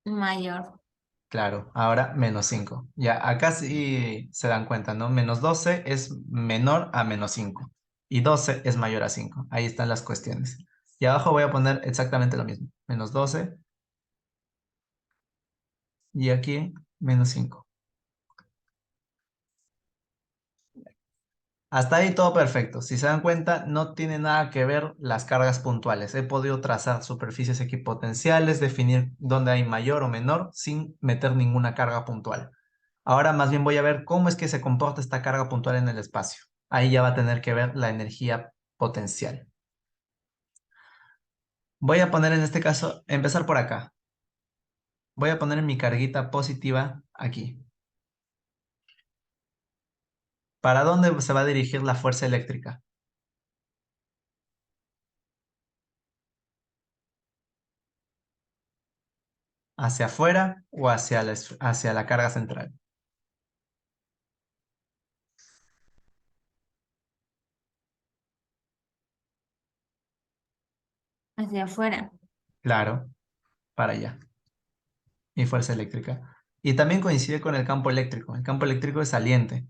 Speaker 2: Mayor.
Speaker 1: Claro, ahora menos 5. Ya, acá sí se dan cuenta, ¿no? Menos 12 es menor a menos 5. Y 12 es mayor a 5. Ahí están las cuestiones. Y abajo voy a poner exactamente lo mismo. Menos 12 y aquí menos 5. Hasta ahí todo perfecto. Si se dan cuenta, no tiene nada que ver las cargas puntuales. He podido trazar superficies equipotenciales, definir dónde hay mayor o menor sin meter ninguna carga puntual. Ahora más bien voy a ver cómo es que se comporta esta carga puntual en el espacio. Ahí ya va a tener que ver la energía potencial. Voy a poner en este caso, empezar por acá. Voy a poner mi carguita positiva aquí. ¿Para dónde se va a dirigir la fuerza eléctrica? ¿Hacia afuera o hacia la carga central?
Speaker 2: Hacia afuera.
Speaker 1: Claro, para allá. Mi fuerza eléctrica. Y también coincide con el campo eléctrico. El campo eléctrico es saliente.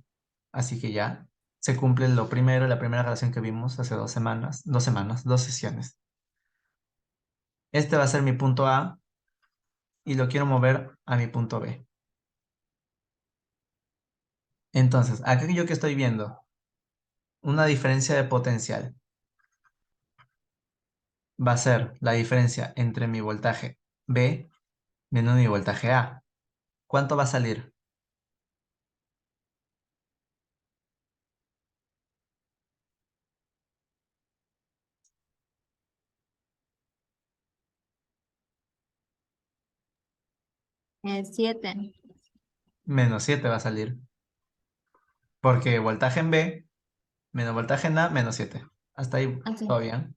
Speaker 1: Así que ya se cumple lo primero, la primera relación que vimos hace 2 semanas, 2 sesiones. Este va a ser mi punto A y lo quiero mover a mi punto B. Entonces, aquí yo que estoy viendo una diferencia de potencial va a ser la diferencia entre mi voltaje B menos mi voltaje A. ¿Cuánto va a salir?
Speaker 2: El 7.
Speaker 1: Menos 7 va a salir. Porque voltaje en B menos voltaje en A menos 7. Hasta ahí
Speaker 2: Así.
Speaker 1: todo bien.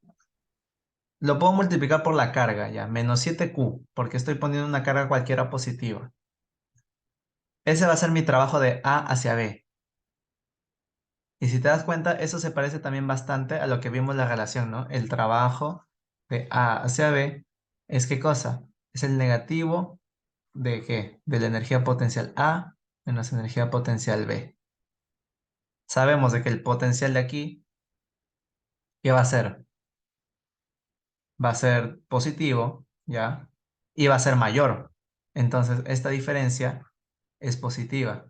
Speaker 1: Lo puedo multiplicar por la carga ya. Menos 7Q, porque estoy poniendo una carga cualquiera positiva. Ese va a ser mi trabajo de A hacia B. Y si te das cuenta, eso se parece también bastante a lo que vimos en la relación, ¿no? El trabajo de A hacia B es ¿qué cosa? Es el negativo ¿de qué? De la energía potencial A menos energía potencial B. Sabemos de que el potencial de aquí, ¿qué va a ser? Va a ser positivo, ¿ya? Y va a ser mayor. Entonces, esta diferencia es positiva.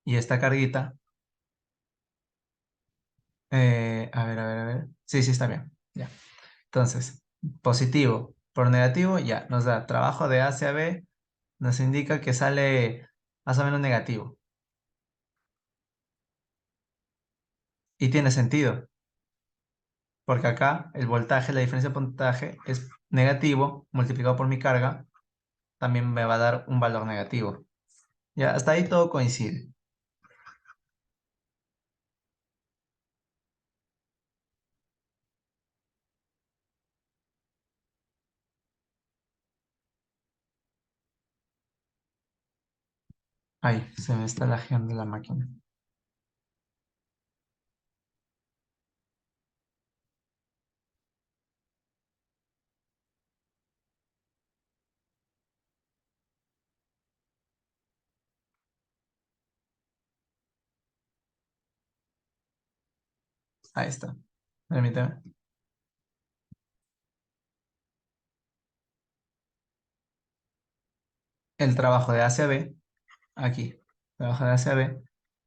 Speaker 1: Y esta carguita, a ver. Sí, sí, está bien. Ya. Entonces, positivo por negativo, ya, nos da trabajo de A hacia B, nos indica que sale más o menos negativo. Y tiene sentido, porque acá el voltaje, la diferencia de voltaje es negativo, multiplicado por mi carga, también me va a dar un valor negativo. Ya, hasta ahí todo coincide. Ay, se me está lajeando la máquina. Ahí está. Permítame. El trabajo de A hacia B, aquí, trabajo de A hacia B,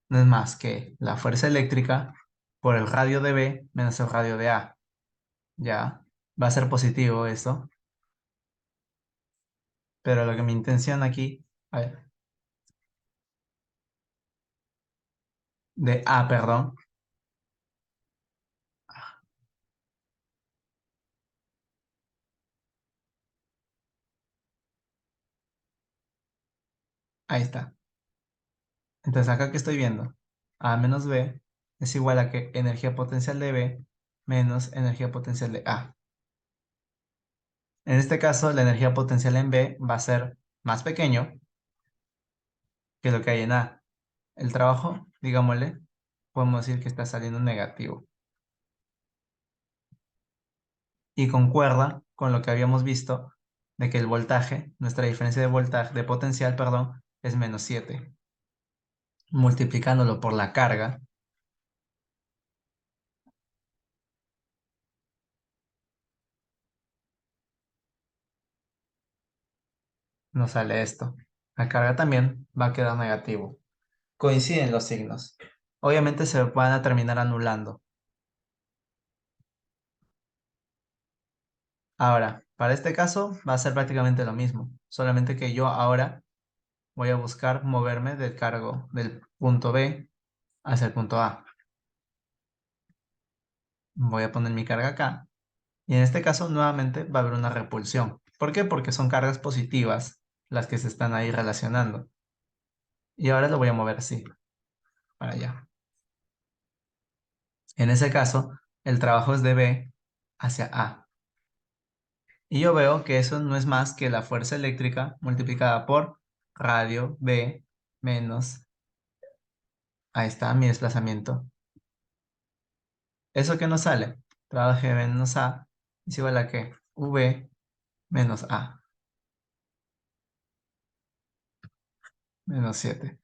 Speaker 1: no es más que la fuerza eléctrica por el radio de B menos el radio de A. Ya, va a ser positivo esto, pero lo que mi intención aquí, a ver, de A, perdón, ahí está. Entonces acá que estoy viendo, A menos B es igual a que energía potencial de B menos energía potencial de A. En este caso, la energía potencial en B va a ser más pequeño que lo que hay en A. El trabajo, digámosle, podemos decir que está saliendo negativo. Y concuerda con lo que habíamos visto de que el voltaje, nuestra diferencia de voltaje, de potencial, perdón, es menos 7. Multiplicándolo por la carga, nos sale esto. La carga también va a quedar negativo. Coinciden los signos. Obviamente se van a terminar anulando. Ahora, para este caso va a ser prácticamente lo mismo, solamente que yo ahora voy a buscar moverme del cargo del punto B hacia el punto A. Voy a poner mi carga acá y en este caso nuevamente va a haber una repulsión. ¿Por qué? Porque son cargas positivas las que se están ahí relacionando. Y ahora lo voy a mover así, para allá. En ese caso, el trabajo es de B hacia A. Y yo veo que eso no es más que la fuerza eléctrica multiplicada por radio B menos, ahí está mi desplazamiento. ¿Eso qué nos sale? Trabajo de B menos A es igual a qué? V menos A menos 7.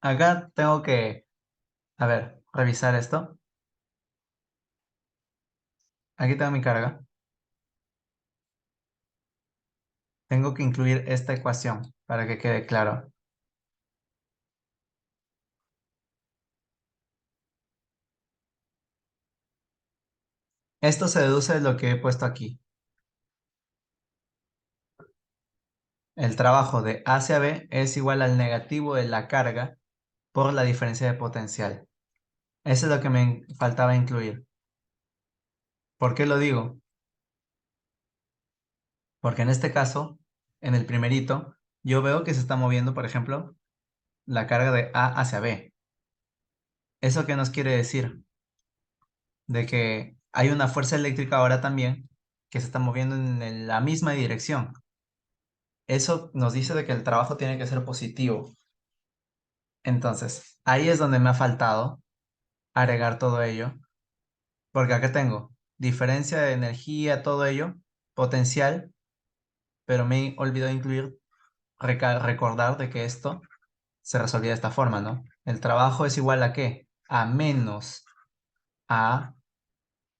Speaker 1: Acá tengo que, a ver, revisar esto. Aquí tengo mi carga. Tengo que incluir esta ecuación para que quede claro. Esto se deduce de lo que he puesto aquí. El trabajo de A hacia B es igual al negativo de la carga por la diferencia de potencial. Eso es lo que me faltaba incluir. ¿Por qué lo digo? Porque en este caso, en el primerito, yo veo que se está moviendo, por ejemplo, la carga de A hacia B. ¿Eso qué nos quiere decir? De que hay una fuerza eléctrica ahora también que se está moviendo en la misma dirección. Eso nos dice de que el trabajo tiene que ser positivo. Entonces, ahí es donde me ha faltado agregar todo ello, porque acá tengo diferencia de energía, todo ello, potencial, pero me he olvidado incluir, recordar de que esto se resolvía de esta forma, ¿no? El trabajo es igual a ¿qué? A menos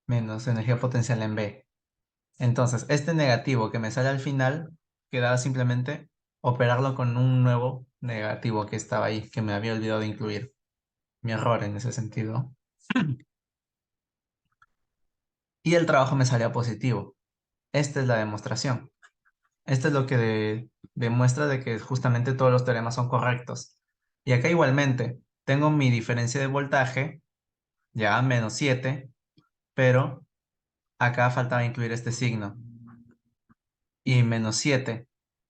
Speaker 1: energía potencial en B. Entonces, este negativo que me sale al final, quedaba simplemente operarlo con un nuevo negativo que estaba ahí, que me había olvidado de incluir. Mi error en ese sentido. Y el trabajo me salía positivo. Esta es la demostración. Esto es lo que demuestra de que justamente todos los teoremas son correctos. Y acá igualmente, tengo mi diferencia de voltaje, ya menos 7, pero acá faltaba incluir este signo. Y menos 7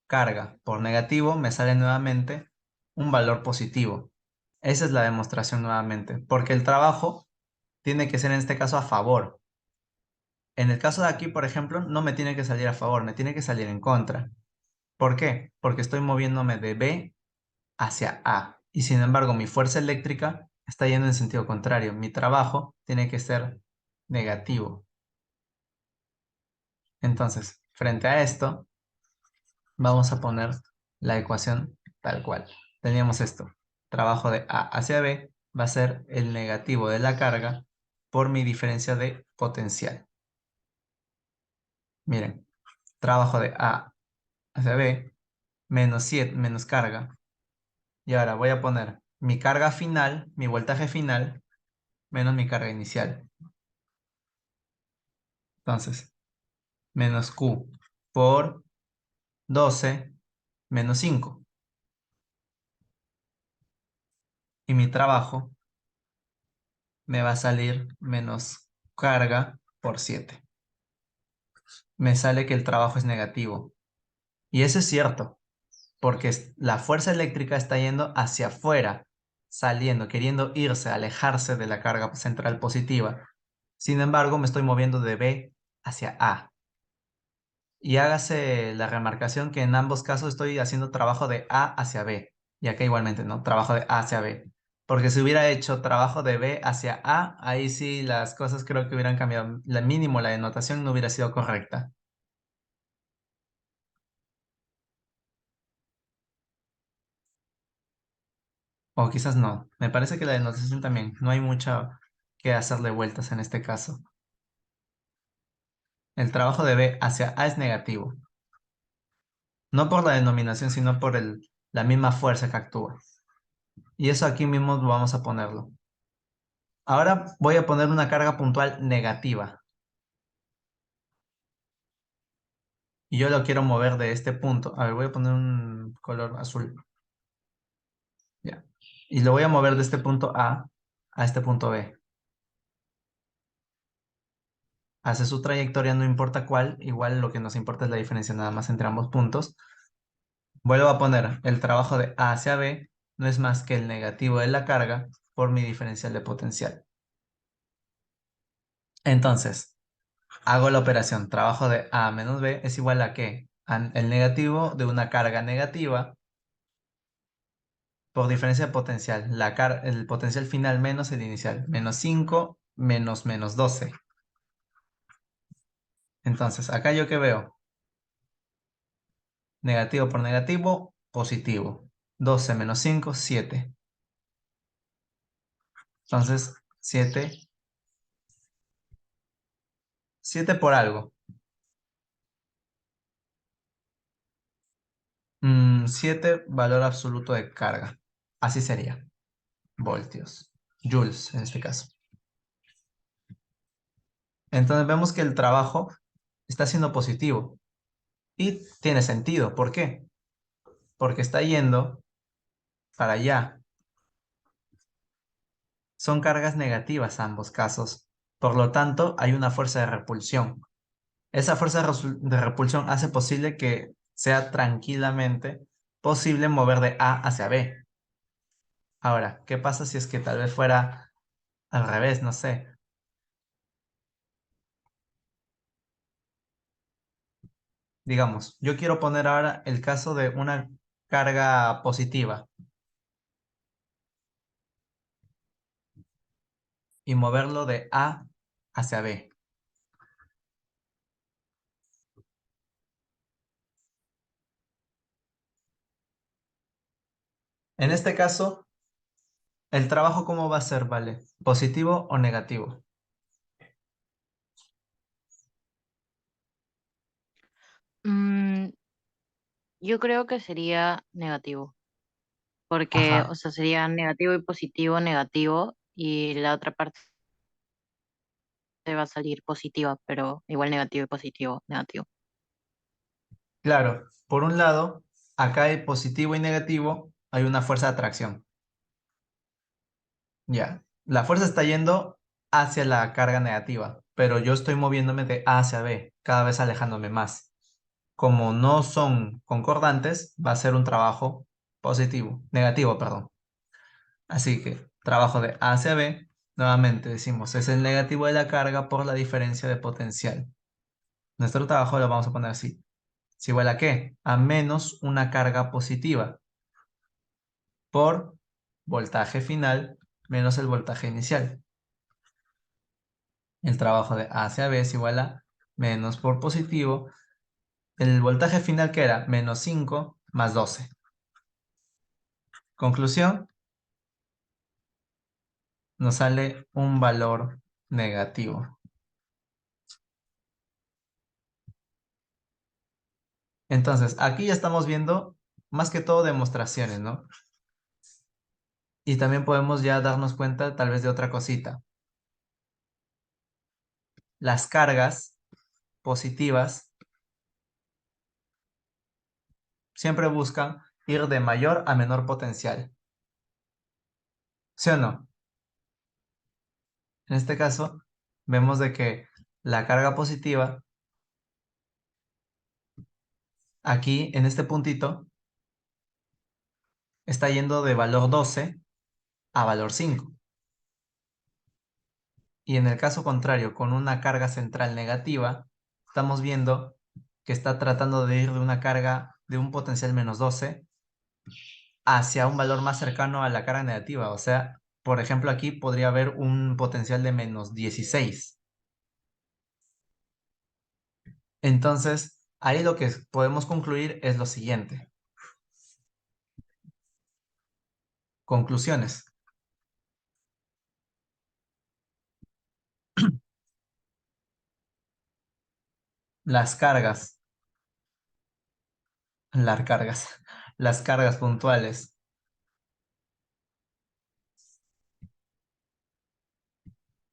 Speaker 1: carga por negativo me sale nuevamente un valor positivo. Esa es la demostración nuevamente, porque el trabajo tiene que ser en este caso a favor. En el caso de aquí, por ejemplo, no me tiene que salir a favor, me tiene que salir en contra. ¿Por qué? Porque estoy moviéndome de B hacia A. Y sin embargo, mi fuerza eléctrica está yendo en sentido contrario. Mi trabajo tiene que ser negativo. Entonces, frente a esto, vamos a poner la ecuación tal cual. Teníamos esto. Trabajo de A hacia B va a ser el negativo de la carga por mi diferencia de potencial. Miren, trabajo de A hacia B menos 7 menos carga. Y ahora voy a poner mi carga final, mi voltaje final, menos mi carga inicial. Entonces, menos Q por 12 menos 5. Y mi trabajo me va a salir menos carga por 7. Me sale que el trabajo es negativo. Y eso es cierto, porque la fuerza eléctrica está yendo hacia afuera, saliendo, queriendo irse, alejarse de la carga central positiva. Sin embargo, me estoy moviendo de B hacia A. Y hágase la remarcación que en ambos casos estoy haciendo trabajo de A hacia B. Y acá igualmente, ¿no? Trabajo de A hacia B. Porque si hubiera hecho trabajo de B hacia A, ahí sí las cosas creo que hubieran cambiado. La mínimo, la denotación no hubiera sido correcta. O quizás no. Me parece que la denotación también. No hay mucha que hacerle vueltas en este caso. El trabajo de B hacia A es negativo. No por la denominación, sino por la misma fuerza que actúa. Y eso aquí mismo vamos a ponerlo. Ahora voy a poner una carga puntual negativa. Y yo lo quiero mover de este punto. A ver, voy a poner un color azul. Ya. Y lo voy a mover de este punto A este punto B. Hace su trayectoria, no importa cuál. Igual lo que nos importa es la diferencia nada más entre ambos puntos. Vuelvo a poner el trabajo de A hacia B no es más que el negativo de la carga por mi diferencial de potencial. Entonces, hago la operación. Trabajo de A menos B es igual a ¿qué? El negativo de una carga negativa por diferencia de potencial. El potencial final menos el inicial. Menos 5 menos menos 12. Entonces, acá yo qué veo. Negativo por negativo, positivo. 12 menos 5, 7. Entonces, 7 por algo. 7 valor absoluto de carga. Así sería. Voltios. Joules en este caso. Entonces vemos que el trabajo está siendo positivo. Y tiene sentido. ¿Por qué? Porque está yendo para allá. Son cargas negativas ambos casos. Por lo tanto, hay una fuerza de repulsión. Esa fuerza de repulsión hace posible que sea tranquilamente posible mover de A hacia B. Ahora, ¿qué pasa si es que tal vez fuera al revés? No sé. Digamos, yo quiero poner ahora el caso de una carga positiva y moverlo de A hacia B. En este caso, ¿el trabajo cómo va a ser, vale? ¿Positivo o negativo?
Speaker 3: Mm, yo creo que sería negativo, porque,
Speaker 1: Ajá,
Speaker 3: o sea, sería negativo y positivo, negativo, y la otra parte va a salir positiva, pero igual negativo y positivo, negativo.
Speaker 1: claro. Por un lado, acá hay positivo y negativo, hay una fuerza de atracción. Ya. La fuerza está yendo hacia la carga negativa, pero yo estoy moviéndome de A hacia B, cada vez alejándome más. Como no son concordantes, va a ser un trabajo positivo, negativo, perdón. Así que trabajo de A hacia B, nuevamente decimos, es el negativo de la carga por la diferencia de potencial. Nuestro trabajo lo vamos a poner así. ¿Es igual a qué? A menos una carga positiva por voltaje final menos el voltaje inicial. El trabajo de A hacia B es igual a menos por positivo. El voltaje final que era menos 5 más 12. Conclusión, nos sale un valor negativo. Entonces, aquí ya estamos viendo más que todo demostraciones, ¿no? Y también podemos ya darnos cuenta tal vez de otra cosita. Las cargas positivas siempre buscan ir de mayor a menor potencial. ¿Sí o no? En este caso, vemos de que la carga positiva, aquí en este puntito, está yendo de valor 12 a valor 5. Y en el caso contrario, con una carga central negativa, estamos viendo que está tratando de ir de una carga de un potencial menos 12 hacia un valor más cercano a la carga negativa. O sea, por ejemplo, aquí podría haber un potencial de menos 16. Entonces, ahí lo que podemos concluir es lo siguiente. Conclusiones. Las cargas, las cargas, las cargas puntuales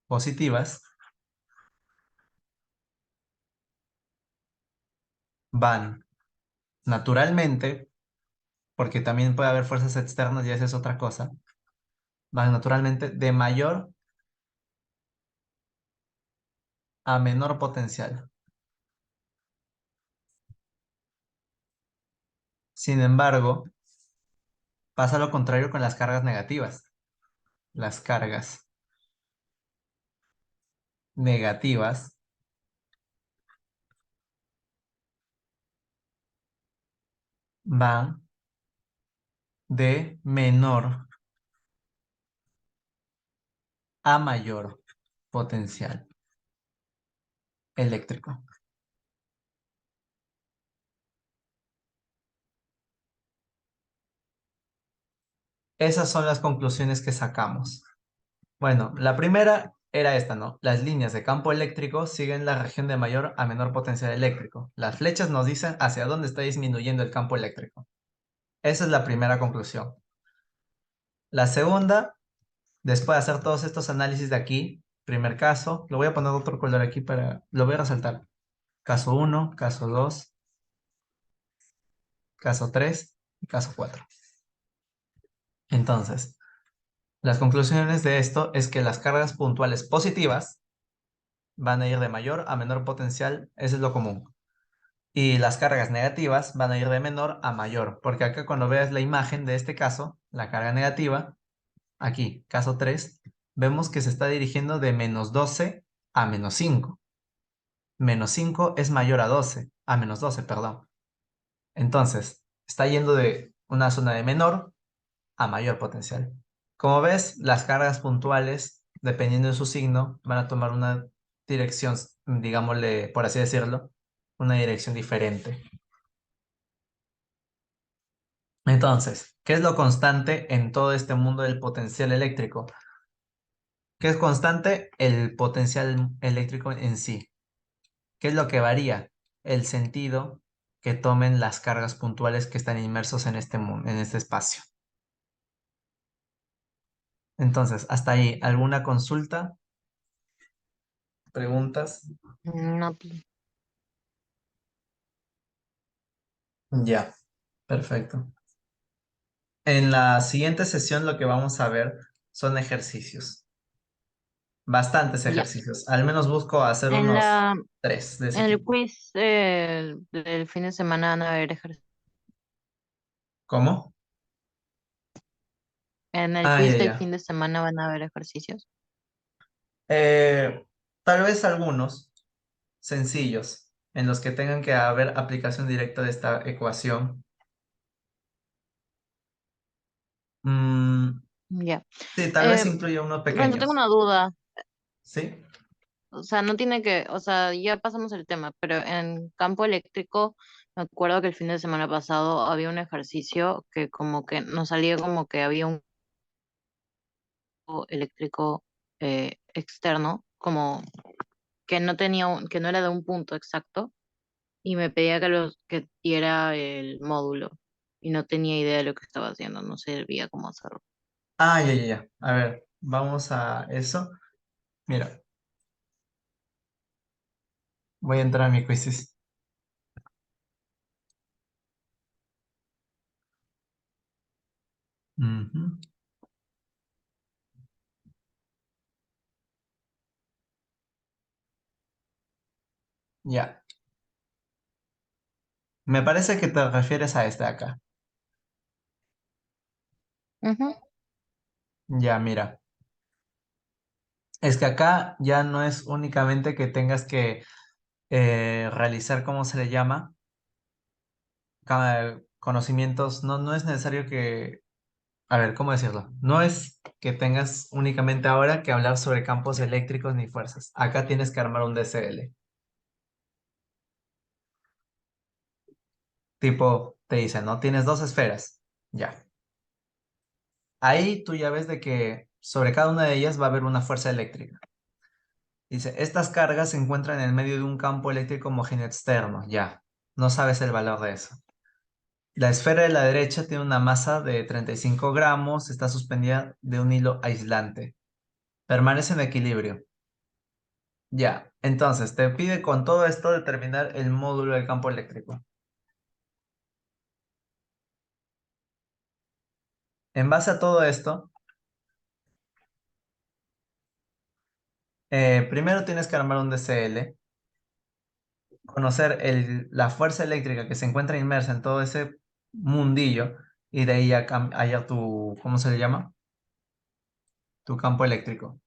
Speaker 1: positivas van naturalmente, porque también puede haber fuerzas externas y esa es otra cosa, van naturalmente de mayor a menor potencial. Sin embargo, pasa lo contrario con las cargas negativas. Las cargas negativas van de menor a mayor potencial eléctrico. Esas son las conclusiones que sacamos. Bueno, la primera era esta, ¿no? Las líneas de campo eléctrico siguen la región de mayor a menor potencial eléctrico. Las flechas nos dicen hacia dónde está disminuyendo el campo eléctrico. Esa es la primera conclusión. La segunda, después de hacer todos estos análisis de aquí, primer caso, lo voy a poner otro color aquí para, lo voy a resaltar. Caso 1, caso 2, caso 3 y caso 4. Entonces, las conclusiones de esto es que las cargas puntuales positivas van a ir de mayor a menor potencial, eso es lo común. Y las cargas negativas van a ir de menor a mayor, porque acá cuando veas la imagen de este caso, la carga negativa, aquí, caso 3, vemos que se está dirigiendo de -12 a -5. -5 es mayor a 12, a -12, perdón. Entonces, está yendo de una zona de menor a mayor potencial. Como ves, las cargas puntuales, dependiendo de su signo, van a tomar una dirección, digámosle, por así decirlo, una dirección diferente. Entonces, ¿qué es lo constante en todo este mundo del potencial eléctrico? ¿Qué es constante? El potencial eléctrico en sí. ¿Qué es lo que varía? El sentido que tomen las cargas puntuales que están inmersos en este mundo, en este espacio. Entonces, hasta ahí, ¿alguna consulta? ¿Preguntas?
Speaker 3: No.
Speaker 1: Ya, perfecto. En la siguiente sesión lo que vamos a ver son ejercicios. Bastantes
Speaker 3: Ya.
Speaker 1: ejercicios. Al menos busco hacer
Speaker 3: En
Speaker 1: unos
Speaker 3: la,
Speaker 1: 3 de ese
Speaker 3: en el
Speaker 1: tipo.
Speaker 3: quiz del fin de semana van a haber ejercicios.
Speaker 1: ¿Cómo?
Speaker 3: En el
Speaker 1: Ah, ya,
Speaker 3: quiz del fin
Speaker 1: ya.
Speaker 3: de semana van a haber ejercicios.
Speaker 1: Tal vez algunos sencillos en los que tengan que haber aplicación directa de esta ecuación. Mm,
Speaker 3: Ya.
Speaker 1: sí, tal vez
Speaker 3: Eh,
Speaker 1: incluya unos
Speaker 3: Renzo, tengo
Speaker 1: pequeños.
Speaker 3: una duda.
Speaker 1: ¿Sí?
Speaker 3: O sea, no tiene que, o sea, ya pasamos el tema, pero en campo eléctrico, me acuerdo que el fin de semana pasado había un ejercicio que como que nos salía como que había un campo eléctrico externo, como que no tenía que no era de un punto exacto, y me pedía que diera el módulo, y no tenía idea de lo que estaba haciendo, no sabía cómo hacerlo.
Speaker 1: Ah, ya, ya, ya. A ver, vamos a eso. Mira, voy a entrar a mi quizzes. Ujú. Ya. Me parece que te refieres a este de acá.
Speaker 3: Ujú.
Speaker 1: Ya, mira. Es que acá ya no es únicamente que tengas que realizar, ¿cómo se le llama? Conocimientos. No, no es necesario que, a ver, ¿cómo decirlo? No es que tengas únicamente ahora que hablar sobre campos eléctricos ni fuerzas. Acá tienes que armar un DCL. Tipo, te dicen, ¿no? Tienes dos esferas. Ya. Ahí tú ya ves de que sobre cada una de ellas va a haber una fuerza eléctrica. Dice, estas cargas se encuentran en el medio de un campo eléctrico homogéneo externo. Ya, no sabes el valor de eso. La esfera de la derecha tiene una masa de 35 gramos, está suspendida de un hilo aislante. Permanece en equilibrio. Ya, entonces te pide con todo esto determinar el módulo del campo eléctrico. En base a todo esto, primero tienes que armar un DCL, conocer la fuerza eléctrica que se encuentra inmersa en todo ese mundillo y de ahí ya hallar tu, ¿cómo se le llama? Tu campo eléctrico.